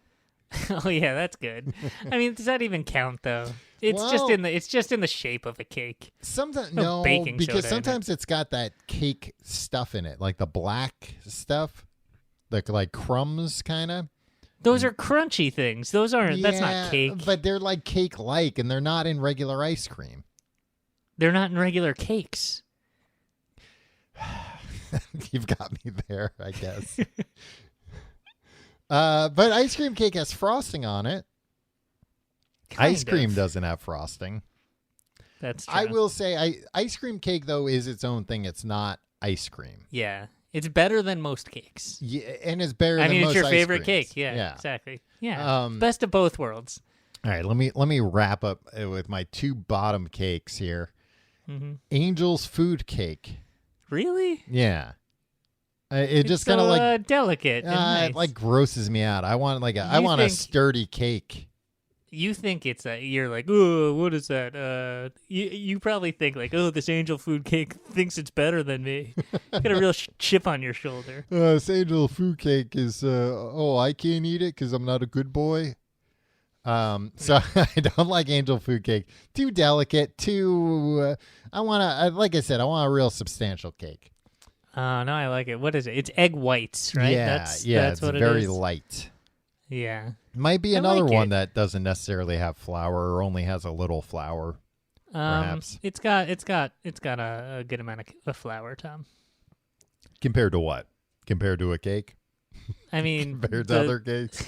Oh yeah, that's good. I mean, does that even count though? It's just in the shape of a cake. Sometimes no, because sometimes it's got that cake stuff in it, like the black stuff, like crumbs, kind of. Those are crunchy things. Those aren't. That's not cake. But they're like cake-like, and they're not in regular ice cream. They're not in regular cakes. You've got me there, I guess. But ice cream cake has frosting on it. Ice cream doesn't have frosting. That's true. I will say ice cream cake, though, is its own thing. It's not ice cream. Yeah. It's better than most cakes. Yeah, and it's better than most I mean, it's your ice favorite creams. cake. Yeah, exactly. Yeah. Best of both worlds. All right, let me wrap up with my two bottom cakes here. Mm-hmm. Angel's Food Cake. Really? Yeah. It's just kind of like delicate. Nice. It like grosses me out. I want a sturdy cake. You think you're like, oh, what is that? You probably think like, oh, this Angel Food Cake thinks it's better than me. You got a real chip on your shoulder. This Angel Food Cake is, I can't eat it because I'm not a good boy. So I don't like Angel Food Cake. Too delicate. Like I said, I want a real substantial cake. No, I like it. What is it? It's egg whites, right? Yeah, that's it's what very it is. light. Yeah. Might be another one that doesn't necessarily have flour or only has a little flour. Perhaps. It's got a good amount of flour, Tom. Compared to what? Compared to a cake? I mean, compared to other cakes?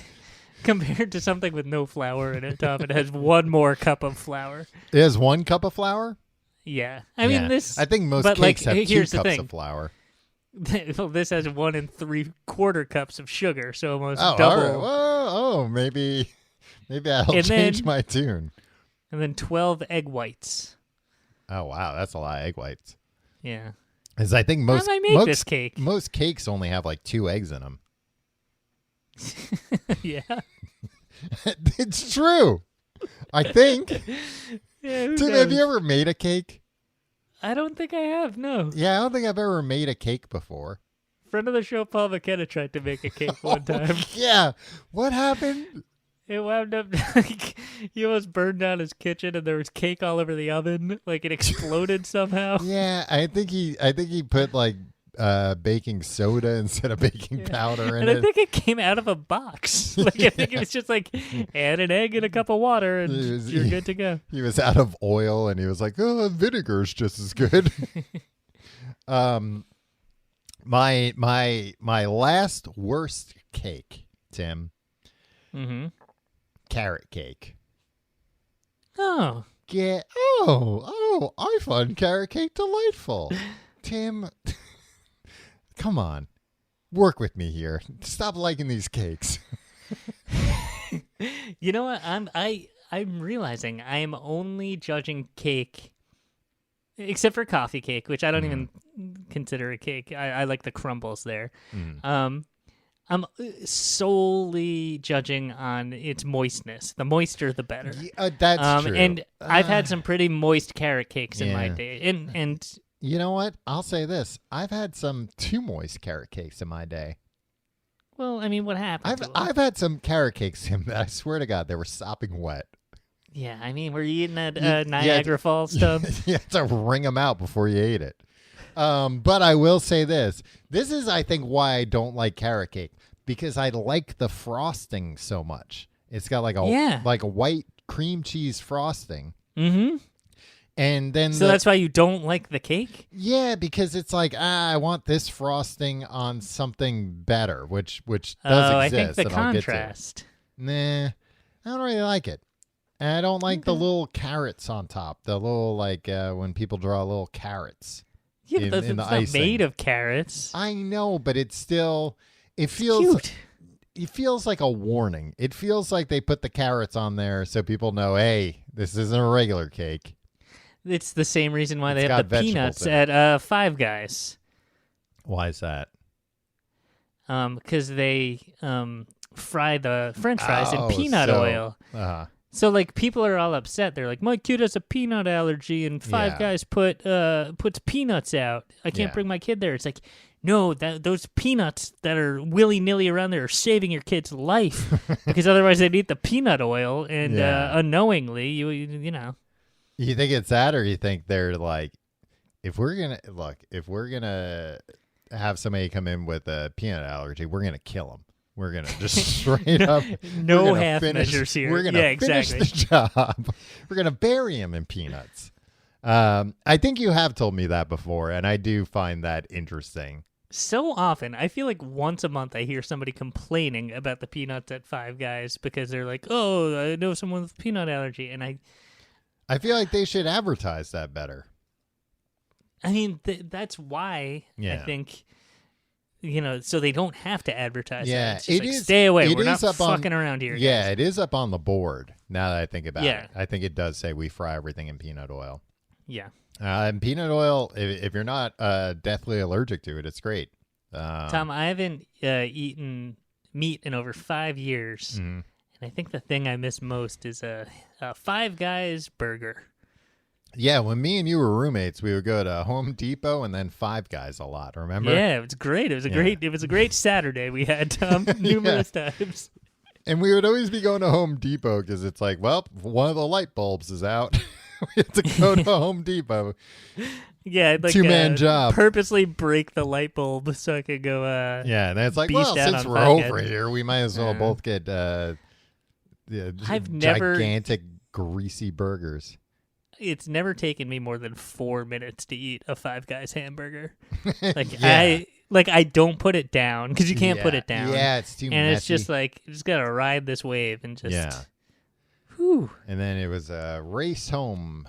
Compared to something with no flour in it, Tom, it has one more cup of flour. It has 1 cup of flour? Yeah. I mean, I think most cakes have 2 cups of flour. Well, this has 1 3/4 cups of sugar, so almost double. Right. Maybe I'll change my tune. And then 12 egg whites. Oh wow, that's a lot of egg whites. Yeah. Because I think most this cake. Most cakes only have like 2 eggs in them. Yeah. It's true. I think. Yeah, Tim, have you ever made a cake? I don't think I have, no. Yeah, I don't think I've ever made a cake before. Friend of the show, Paul McKenna, tried to make a cake one time. Yeah. What happened? It wound up like he almost burned down his kitchen and there was cake all over the oven. Like it exploded somehow. Yeah, I think he put like baking soda instead of baking powder in and it. I think it came out of a box. Like I think it was just like add an egg and a cup of water and you're good to go. He was out of oil and he was like, "Oh, vinegar's just as good." My last worst cake, Tim. Mm-hmm. Carrot cake. Oh. Yeah. Oh, I find carrot cake delightful. Tim, come on. Work with me here. Stop liking these cakes. You know what? I'm realizing I am only judging cake except for coffee cake, which I don't even consider a cake. I like the crumbles there. I'm solely judging on its moistness. The moister, the better. That's true. And I've had some pretty moist carrot cakes in my day. And you know what? I'll say this. I've had some too moist carrot cakes in my day. Well, I mean, what happened? I've had some carrot cakes, Tim, that I swear to God, they were sopping wet. Yeah, I mean, were you eating at Niagara Falls stuff? You had to wring them out before you ate it. But I will say this. This is, I think, why I don't like carrot cake. Because I like the frosting so much. It's got like a white cream cheese frosting. Mm-hmm. And then that's why you don't like the cake? Yeah, because it's like, I want this frosting on something better, which does exist. I think the contrast. Nah, I don't really like it. And I don't like the little carrots on top. The little, like, when people draw little carrots. Yeah, but it's not made of carrots. I know, but it's still... It feels cute. It feels like a warning. It feels like they put the carrots on there so people know, hey, this isn't a regular cake. It's the same reason why they have the peanuts at Five Guys. Why is that? Because they fry the French fries in peanut oil. So like people are all upset. They're like, my kid has a peanut allergy, and Five Guys puts peanuts out. I can't bring my kid there. It's like, no, those peanuts that are willy nilly around there are saving your kid's life because otherwise they'd eat the peanut oil, and unknowingly, you know. You think it's that, or you think they're like, if we're gonna have somebody come in with a peanut allergy, we're gonna kill them. We're going to just straight up. No half measures here. We're going to finish the job. We're going to bury him in peanuts. I think you have told me that before, and I do find that interesting. So often, I feel like once a month I hear somebody complaining about the peanuts at Five Guys because they're like, oh, I know someone with peanut allergy. And I feel like they should advertise that better. I mean, that's why I think... You know, so they don't have to advertise. Yeah, it's just stay away. We're not fucking around here. Yeah, guys. It is up on the board. Now that I think about it, I think it does say we fry everything in peanut oil. Yeah, and peanut oil, if you're not deathly allergic to it, it's great. Tom, I haven't eaten meat in over 5 years, and I think the thing I miss most is a Five Guys burger. Yeah, when me and you were roommates, we would go to Home Depot and then Five Guys a lot. Remember? Yeah, it was great. It was a great Saturday we had, Tom, numerous times. And we would always be going to Home Depot because it's like, well, one of the light bulbs is out. We have to go to Home Depot. Yeah, like two-man job. Purposely break the light bulb so I could go. Yeah, and it's like, well, since we're over here, we might as well both get gigantic greasy burgers. It's never taken me more than 4 minutes to eat a Five Guys hamburger. Like I don't put it down because you can't put it down. Yeah, it's too messy. And it's just like you just gotta ride this wave and just. Yeah. Whew. And then it was a race home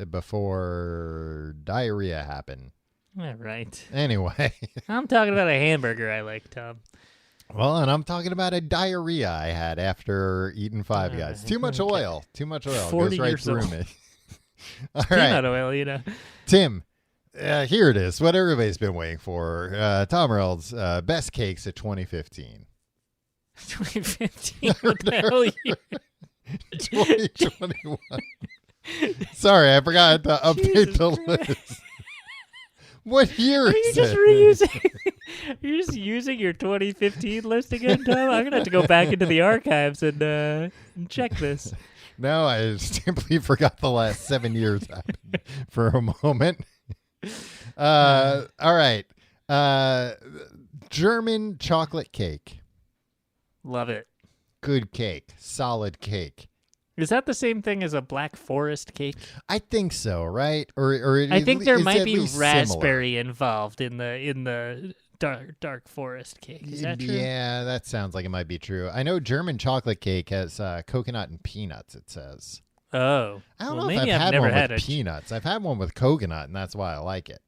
before diarrhea happened. All right. Anyway, I'm talking about a hamburger I like, Tom. Well, and I'm talking about a diarrhea I had after eating Five Guys. Too much oil. 40 goes right years through old. me. All peanut oil, you know. Tim, here it is. What everybody's been waiting for. Tom Earld's best cakes of 2015. 2015? What the hell year? 2021. Sorry, I forgot to update the list. What year is it? You're just using your 2015 list again, Tom? I'm going to have to go back into the archives and check this. No, I simply forgot the last 7 years for a moment. All right. German chocolate cake. Love it. Good cake. Solid cake. Is that the same thing as a Black Forest cake? I think so, right? Or I think there might be raspberry involved in the dark forest cake. Is that true? Yeah, that sounds like it might be true. I know German chocolate cake has coconut and peanuts, it says. Oh. I don't know if I've had one with peanuts. I've had one with coconut, and that's why I like it.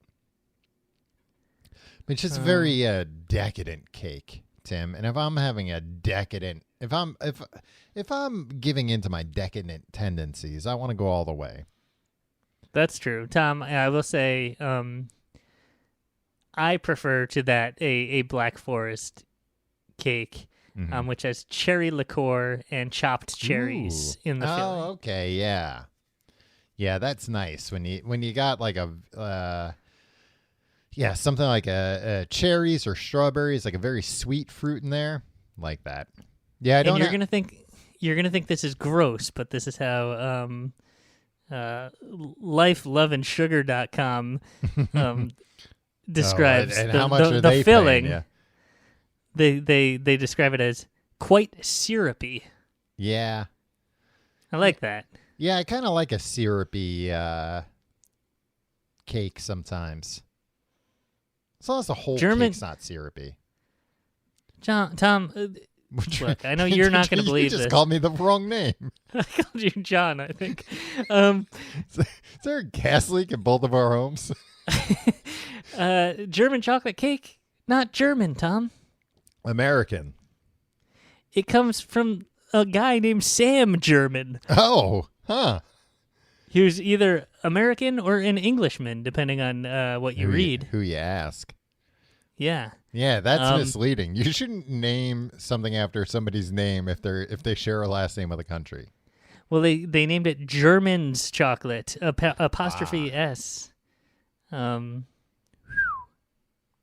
But it's just very decadent cake, Tim. And if I'm having a decadent, if I'm giving into my decadent tendencies, I want to go all the way. That's true, Tom. I will say, I prefer to that a Black Forest cake, which has cherry liqueur and chopped cherries in the filling. Oh, okay, yeah, that's nice when you got like a something like a cherries or strawberries, like a very sweet fruit in there, like that. Yeah, I don't. And you're gonna think this is gross, but this is how lifeloveandsugar.com describes and how much are the they filling. Paying? Yeah. They describe it as quite syrupy. Yeah, I like that. Yeah, I kind of like a syrupy cake sometimes. As long as the whole cake's not syrupy. Tom, look, I know you're not going to believe this. You just called me the wrong name. I called you John, I think. Is there a gas leak in both of our homes? German chocolate cake, not German, Tom. American. It comes from a guy named Sam German. Oh, huh. He was either American or an Englishman, depending on what you read. Who you ask. Yeah. Yeah, that's misleading. You shouldn't name something after somebody's name if they share a last name with a country. Well, they named it German's chocolate, apostrophe S. You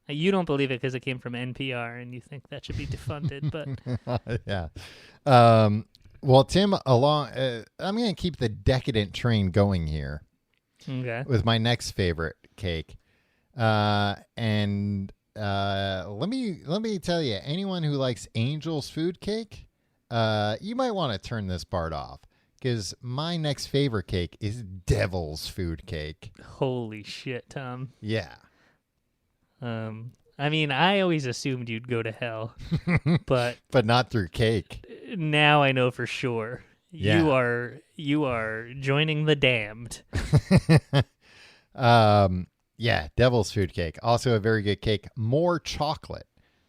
don't believe it because it came from NPR, and you think that should be defunded, but yeah. Well, Tim, I'm going to keep the decadent train going here. Okay. With my next favorite cake, and let me tell you, anyone who likes Angel's food cake, you might want to turn this part off because my next favorite cake is Devil's food cake. Holy shit, Tom. Yeah. I mean, I always assumed you'd go to hell, but not through cake. Now I know for sure. Yeah. You are joining the damned. Yeah, Devil's food cake. Also a very good cake. More chocolate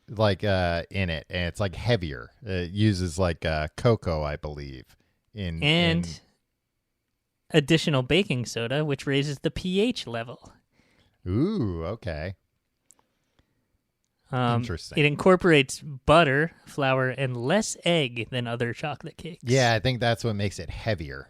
like in it, and it's like heavier. It uses like cocoa, I believe. And additional baking soda, which raises the pH level. Ooh, okay. Interesting. It incorporates butter, flour, and less egg than other chocolate cakes. Yeah, I think that's what makes it heavier.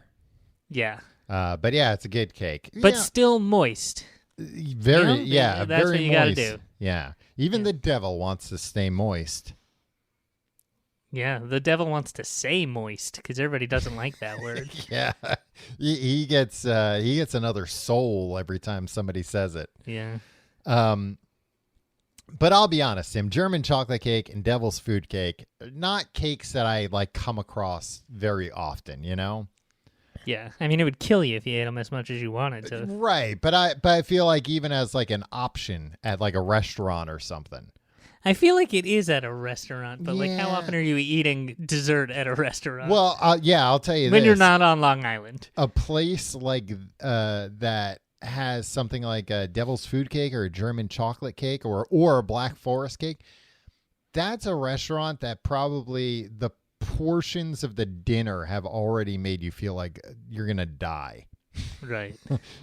Yeah. But yeah, it's a good cake. But still moist. Very, yeah, that's very what you moist. Gotta do. Yeah. Even the devil wants to stay moist. Yeah, the devil wants to say moist because everybody doesn't like that word. Yeah. He gets another soul every time somebody says it. Yeah. But I'll be honest, Tim, German chocolate cake and Devil's food cake, not cakes that I like come across very often, you know? Yeah. I mean, it would kill you if you ate them as much as you wanted to. Right. But I feel like even as like an option at like a restaurant or something. I feel like it is at a restaurant, but like how often are you eating dessert at a restaurant? Well, I'll tell you when this. You're not on Long Island. A place like that has something like a Devil's food cake or a German chocolate cake or a Black Forest cake, that's a restaurant that probably the portions of the dinner have already made you feel like you're going to die. Right.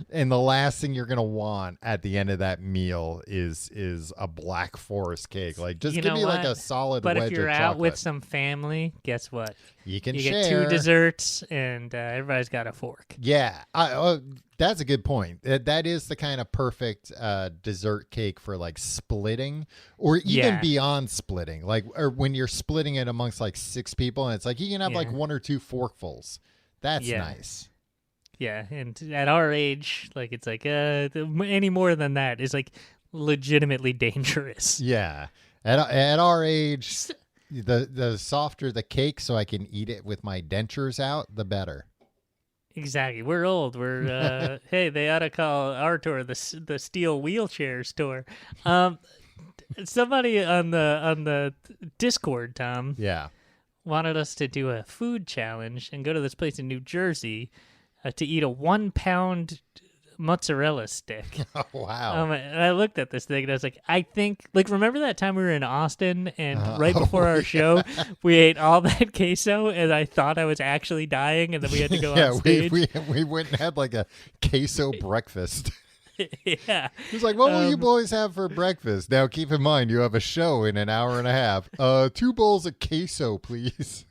And the last thing you're going to want at the end of that meal is a Black Forest cake. Like, just give me like a solid wedge of chocolate. But if you're out with some family, guess what? You can share. You get 2 desserts, and everybody's got a fork. Yeah. That's a good point. That is the kind of perfect dessert cake for like splitting or even beyond splitting. Like, or when you're splitting it amongst like 6 people and it's like you can have like 1 or 2 forkfuls. That's nice. Yeah, and at our age, like it's like any more than that is like legitimately dangerous. Yeah, at our age, the softer the cake, so I can eat it with my dentures out, the better. Exactly. We're old. We're hey, they ought to call our tour the steel wheelchair store. Somebody on the Discord, Tom. Yeah. Wanted us to do a food challenge and go to this place in New Jersey. To eat a 1-pound mozzarella stick. Oh, wow. And I looked at this thing and I was like, I think, like, remember that time we were in Austin and right before our show, we ate all that queso and I thought I was actually dying and then we had to go on stage? we went and had like a queso breakfast. Yeah. He's like, what will you boys have for breakfast? Now, keep in mind, you have a show in an hour and a half. 2 bowls of queso, please.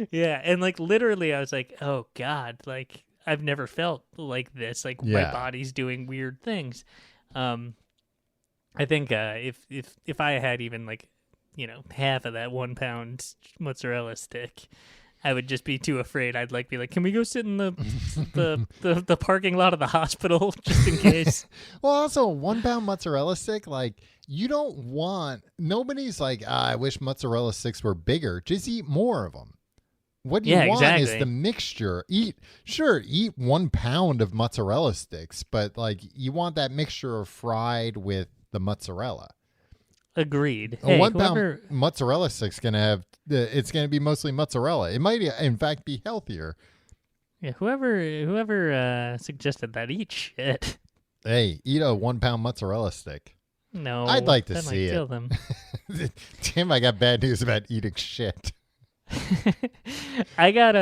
Yeah, and like literally I was like, oh God, like I've never felt like this. Like my body's doing weird things. I think if I had even like, half of that 1-pound mozzarella stick, I would just be too afraid. I'd be like, can we go sit in the parking lot of the hospital just in case? Well, also a 1-pound mozzarella stick, like you don't want. Nobody's like, I wish mozzarella sticks were bigger. Just eat more of them. What you want is the mixture. Eat 1 pound of mozzarella sticks, but like you want that mixture of fried with the mozzarella. Agreed. A 1 pound mozzarella stick's gonna be mostly mozzarella. It might in fact be healthier. Yeah, whoever suggested that, eat shit. Hey, eat a 1 pound mozzarella stick. No, I'd like to see it. Kill them. Tim, I got bad news about eating shit. I got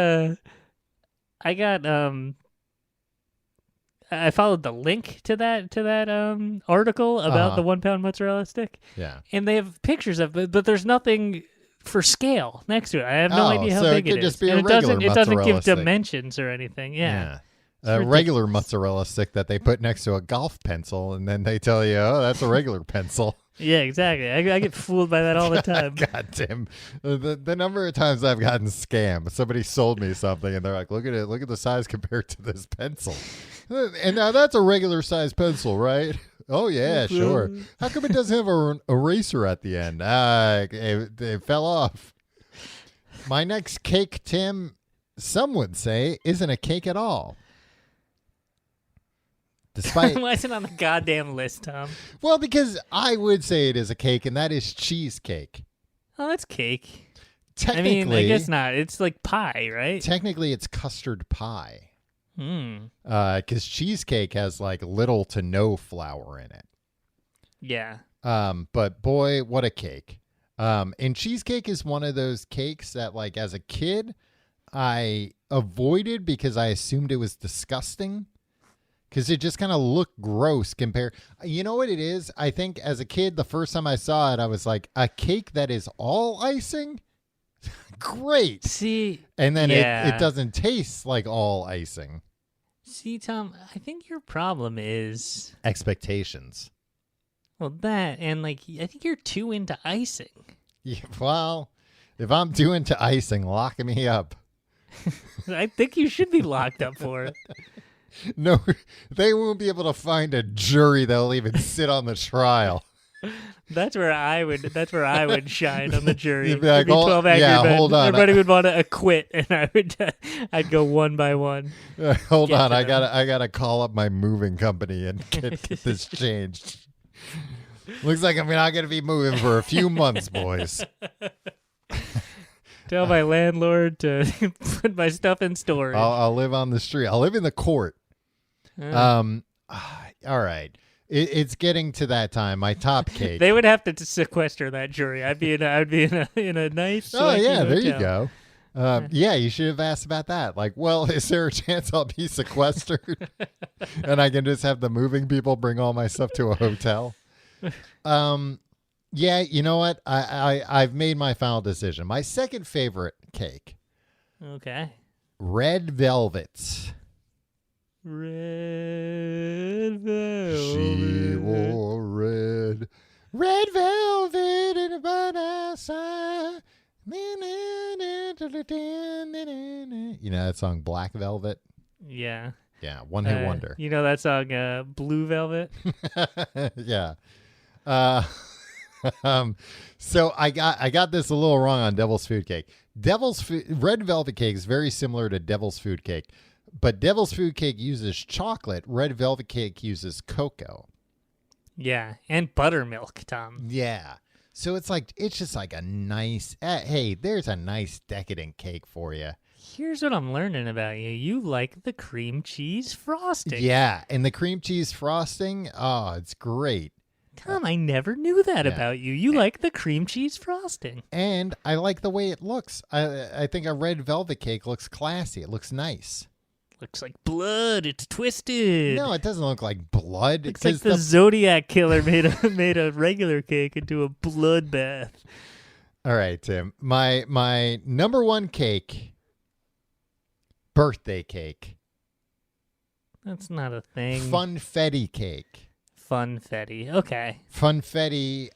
I followed the link to that article about the 1 pound mozzarella stick. Yeah. And they have pictures of it, but there's nothing for scale next to it. I have no idea how big it is. Just be a regular it doesn't give stick. dimensions or anything. Yeah. A regular mozzarella stick that they put next to a golf pencil, and then they tell you, oh, that's a regular pencil. Yeah, exactly. I get fooled by that all the time. God damn. The number of times I've gotten scammed. Somebody sold me something, and they're like, look at it. Look at the size compared to this pencil. And now that's a regular size pencil, right? Oh, yeah, sure. How come it doesn't have an eraser at the end? It fell off. My next cake, Tim, some would say, isn't a cake at all. Despite why is it on the goddamn list, Tom? Well, because I would say it is a cake, and that is cheesecake. Oh, that's cake. Technically, I mean, I guess not. It's like pie, right? Technically, it's custard pie. Hmm. Because cheesecake has like little to no flour in it. Yeah. But boy, what a cake. And cheesecake is one of those cakes that, like, as a kid, I avoided because I assumed it was disgusting. Because it just kind of looked gross compared. You know what it is? I think as a kid, the first time I saw it, I was like, a cake that is all icing? Great. See. And then it doesn't taste like all icing. See, Tom, I think your problem is expectations. Well, that, and like, I think you're too into icing. Yeah, well, if I'm too into icing, lock me up. I think you should be locked up for it. No, they won't be able to find a jury that'll even sit on the trial. That's where I would shine on the jury. You'd be like, 12 angry men. Hold on. Everybody would want to acquit, and I'd go one by one. Hold on, I gotta call up my moving company and get this changed. Looks like I'm not gonna be moving for a few months, boys. Tell my landlord to put my stuff in storage. I'll live on the street. I'll live in the court. All right. It's getting to that time. My top cake. They would have to sequester that jury. I'd be in a nice. Oh yeah, there hotel. you go. Yeah, you should have asked about that. Like, well, is there a chance I'll be sequestered and I can just have the moving people bring all my stuff to a hotel? Yeah, you know what? I've made my final decision. My second favorite cake. Okay. Red velvets. Red velvet. She wore red velvet in a bright outside. You know that song, Black Velvet? Yeah. Yeah, one hit wonder. You know that song, Blue Velvet? Yeah. So I got this a little wrong on Devil's Food Cake. Red Velvet Cake is very similar to Devil's Food Cake. But Devil's Food Cake uses chocolate. Red Velvet Cake uses cocoa. Yeah, and buttermilk, Tom. Yeah. So it's just like a nice, hey, there's a nice decadent cake for you. Here's what I'm learning about you. You like the cream cheese frosting. Yeah, and the cream cheese frosting, oh, it's great. Tom, I never knew that about you. You like the cream cheese frosting. And I like the way it looks. I think a red velvet cake looks classy. It looks nice. Looks like blood. It's twisted. No, it doesn't look like blood. Looks like the Zodiac killer made a regular cake into a bloodbath. All right, Tim. My number one cake, birthday cake. That's not a thing. Funfetti cake. Funfetti. Okay. Funfetti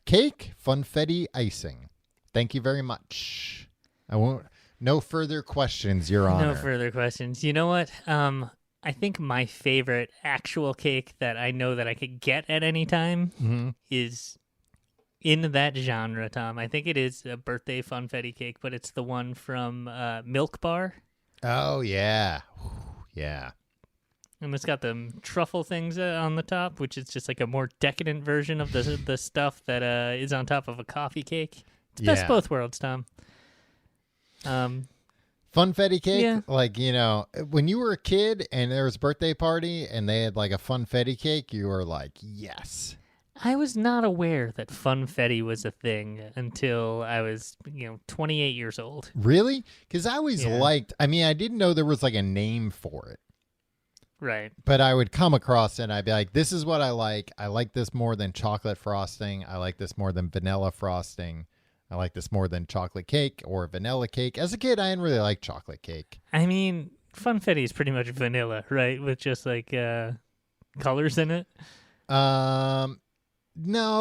cake. Funfetti icing. Thank you very much. I won't. No further questions, Your Honor. No further questions. You know what? I think my favorite actual cake that I know that I could get at any time is in that genre, Tom. I think it is a birthday funfetti cake, but it's the one from Milk Bar. Oh, yeah. Yeah. And it's got the truffle things on the top, which is just like a more decadent version of the stuff that is on top of a coffee cake. It's best of both worlds, Tom. Funfetti cake, like, you know, when you were a kid and there was a birthday party and they had like a funfetti cake, you were like, yes. I was not aware that funfetti was a thing until I was, 28 years old. Really? Because I always liked, I didn't know there was like a name for it. Right. But I would come across it and I'd be like, this is what I like. I like this more than chocolate frosting. I like this more than vanilla frosting. I like this more than chocolate cake or vanilla cake. As a kid, I didn't really like chocolate cake. I mean, Funfetti is pretty much vanilla, right? With just like colors in it. No,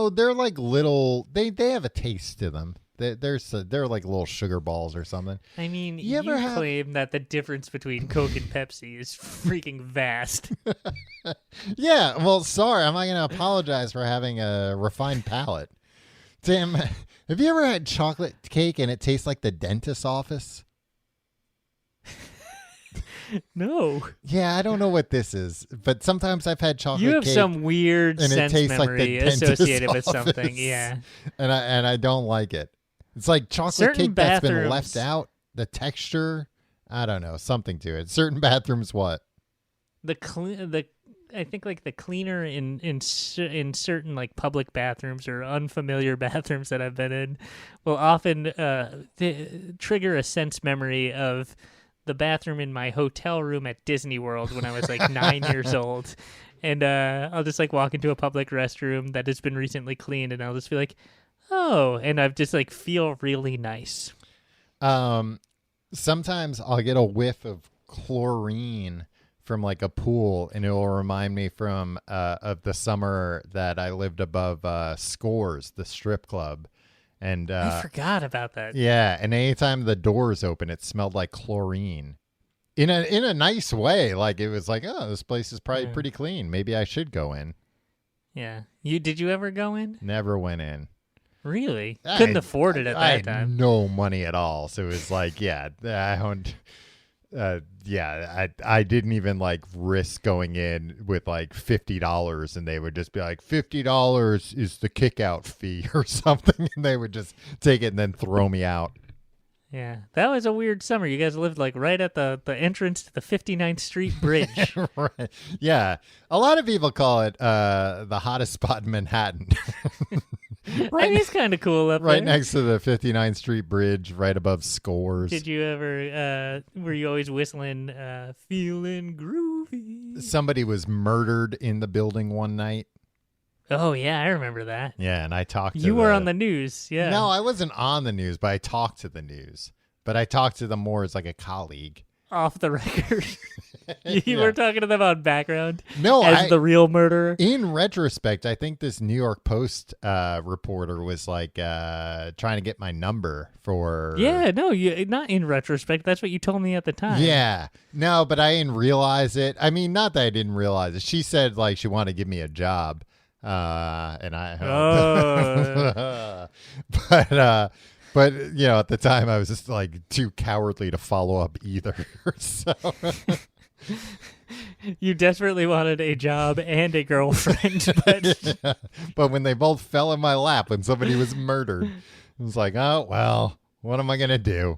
they're like little. They have a taste to them. They're like little sugar balls or something. I mean, you claim that the difference between Coke and Pepsi is freaking vast. Yeah, well, sorry, I'm not going to apologize for having a refined palate. Tim, have you ever had chocolate cake and it tastes like the dentist's office? No. Yeah, I don't know what this is, but sometimes I've had chocolate cake. You have some weird sense memory like associated with something, yeah. And I don't like it. It's like chocolate cake that's been left out. The texture, I don't know, something to it. Certain bathrooms, what? I think like the cleaner in certain like public bathrooms or unfamiliar bathrooms that I've been in will often trigger a sense memory of the bathroom in my hotel room at Disney World when I was like 9 years old. And I'll just like walk into a public restroom that has been recently cleaned and I'll just be like, oh, and I've just like feel really nice. Sometimes I'll get a whiff of chlorine from like a pool and it will remind me from of the summer that I lived above Scores, the strip club. And I forgot about that. Yeah, and anytime the doors open, it smelled like chlorine. In a nice way. Like it was like, oh, this place is probably pretty clean. Maybe I should go in. Yeah. Did you ever go in? Never went in. Really? Couldn't afford it at that time. I had no money at all. So it was like, yeah, I don't I didn't even like risk going in with like $50 and they would just be like, $50 is the kick out fee or something. And they would just take it and then throw me out. Yeah, that was a weird summer. You guys lived like right at the entrance to the 59th Street Bridge. Right. Yeah. A lot of people call it the hottest spot in Manhattan. Right, it's kind of cool up right there. Next to the 59th Street Bridge, right above Scores. Did you ever, were you always whistling, feeling groovy? Somebody was murdered in the building one night. Oh, yeah, I remember that. Yeah, and I talked to You were on the news, yeah. No, I wasn't on the news, but I talked to the news. But I talked to them more as like a colleague. Off the record. You were talking to them on background as the real murderer. In retrospect, I think this New York Post reporter was like trying to get my number for. Yeah, no, not in retrospect. That's what you told me at the time. Yeah, no, but I didn't realize it. I mean, not that I didn't realize it. She said like she wanted to give me a job, and I. But, you know, at the time I was just like too cowardly to follow up either. So you desperately wanted a job and a girlfriend. But, yeah. But when they both fell in my lap when somebody was murdered, it was like, oh, well, what am I going to do?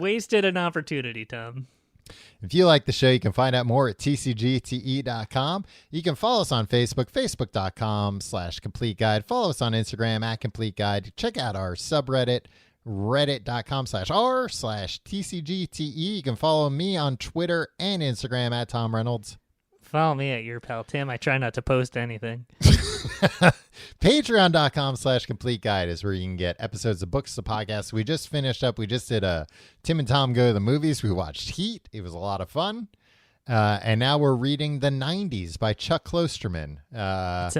Wasted an opportunity, Tom. If you like the show, you can find out more at tcgte.com. You can follow us on Facebook, facebook.com/complete guide. Follow us on Instagram @complete guide. Check out our subreddit, reddit.com/r/tcgte. You can follow me on Twitter and Instagram @Tom Reynolds. Follow me at your pal Tim. I try not to post anything. Patreon.com/complete guide is where you can get episodes of Books, the podcast. We just finished up. We just did a Tim and Tom Go to the Movies. We watched Heat. It was a lot of fun. And now we're reading The 90s by Chuck Klosterman. It's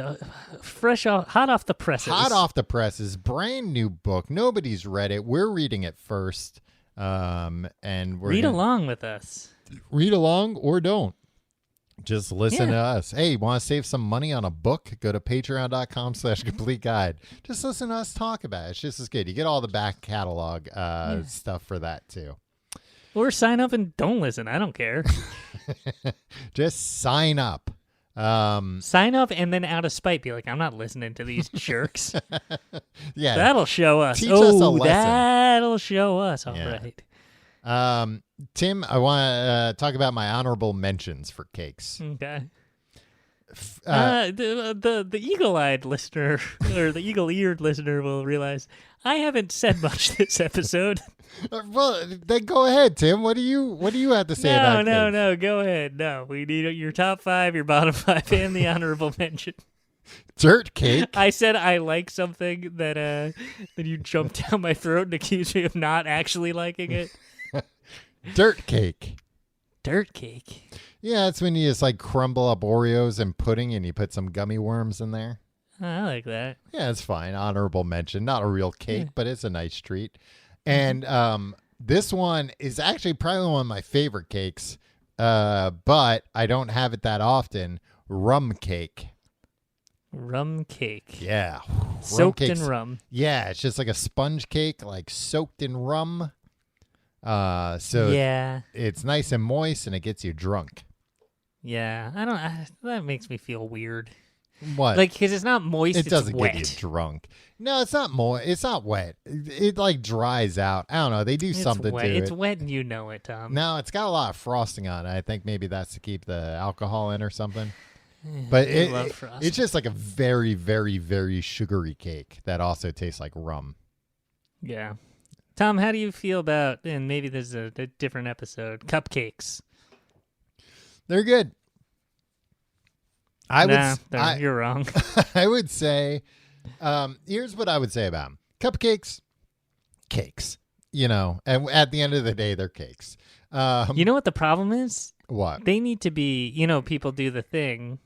hot off the presses. Hot off the presses. Brand new book. Nobody's read it. We're reading it first. And we're read along with us. Read along or don't. Just listen to us. Hey, want to save some money on a book? Go to patreon.com/complete guide. Just listen to us talk about it. It's just as good. You get all the back catalog stuff for that too. Or sign up and don't listen. I don't care. Just sign up. Sign up and then out of spite be like, I'm not listening to these jerks. Yeah. That'll show us. Teach us a lesson. That'll show us. All right. Tim, I want to talk about my honorable mentions for cakes. Okay. The eagle-eyed listener or the eagle-eared listener will realize I haven't said much this episode. Well, then go ahead, Tim. What do you have to say about No, cakes? no, go ahead. No, we need your top 5, your bottom 5, and the honorable mention. Dirt cake. I said I like something that then you jumped down my throat and accused me of not actually liking it. Dirt cake. Dirt cake. Yeah, it's when you just like crumble up Oreos and pudding and you put some gummy worms in there. I like that. Yeah, it's fine. Honorable mention. Not a real cake, but it's a nice treat. And this one is actually probably one of my favorite cakes, but I don't have it that often. Rum cake. Rum cake. Yeah. Soaked in rum. Yeah, it's just like a sponge cake, like soaked in rum. So yeah, it's nice and moist and it gets you drunk. Yeah, that makes me feel weird. What? Like, because it's not moist, it doesn't wet. get you drunk. No, it's not moist. It's not wet. It like dries out. I don't know. They do something wet. to it. It's wet and you know it, Tom. No, it's got a lot of frosting on it. I think maybe that's to keep the alcohol in or something. But it's just like a very, very, very sugary cake that also tastes like rum. Yeah. Tom, how do you feel about, and maybe this is a different episode, cupcakes? They're good. You're wrong. I would say, here's what I would say about them. Cupcakes, cakes, and at the end of the day, they're cakes. You know what the problem is? What? They need to be, people do the thing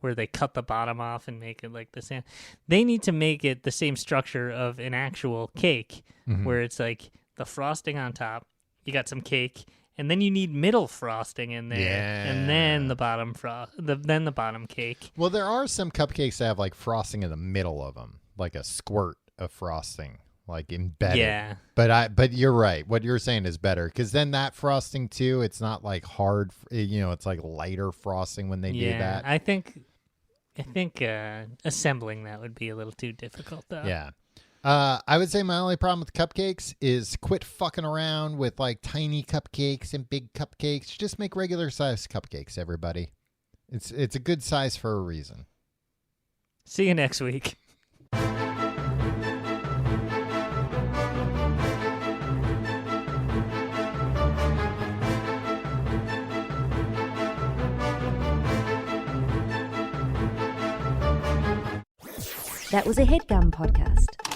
where they cut the bottom off and make it like the same. They need to make it the same structure of an actual cake, where it's like the frosting on top, you got some cake, and then you need middle frosting in there, and then the bottom then the bottom cake. Well, there are some cupcakes that have like frosting in the middle of them, like a squirt of frosting, like embedded. Yeah. But you're right. What you're saying is better because then that frosting too, it's not like hard. It's like lighter frosting when they do that. I think assembling that would be a little too difficult, though. Yeah. I would say my only problem with cupcakes is quit fucking around with like tiny cupcakes and big cupcakes. Just make regular size cupcakes, everybody. It's a good size for a reason. See you next week. That was a HeadGum podcast.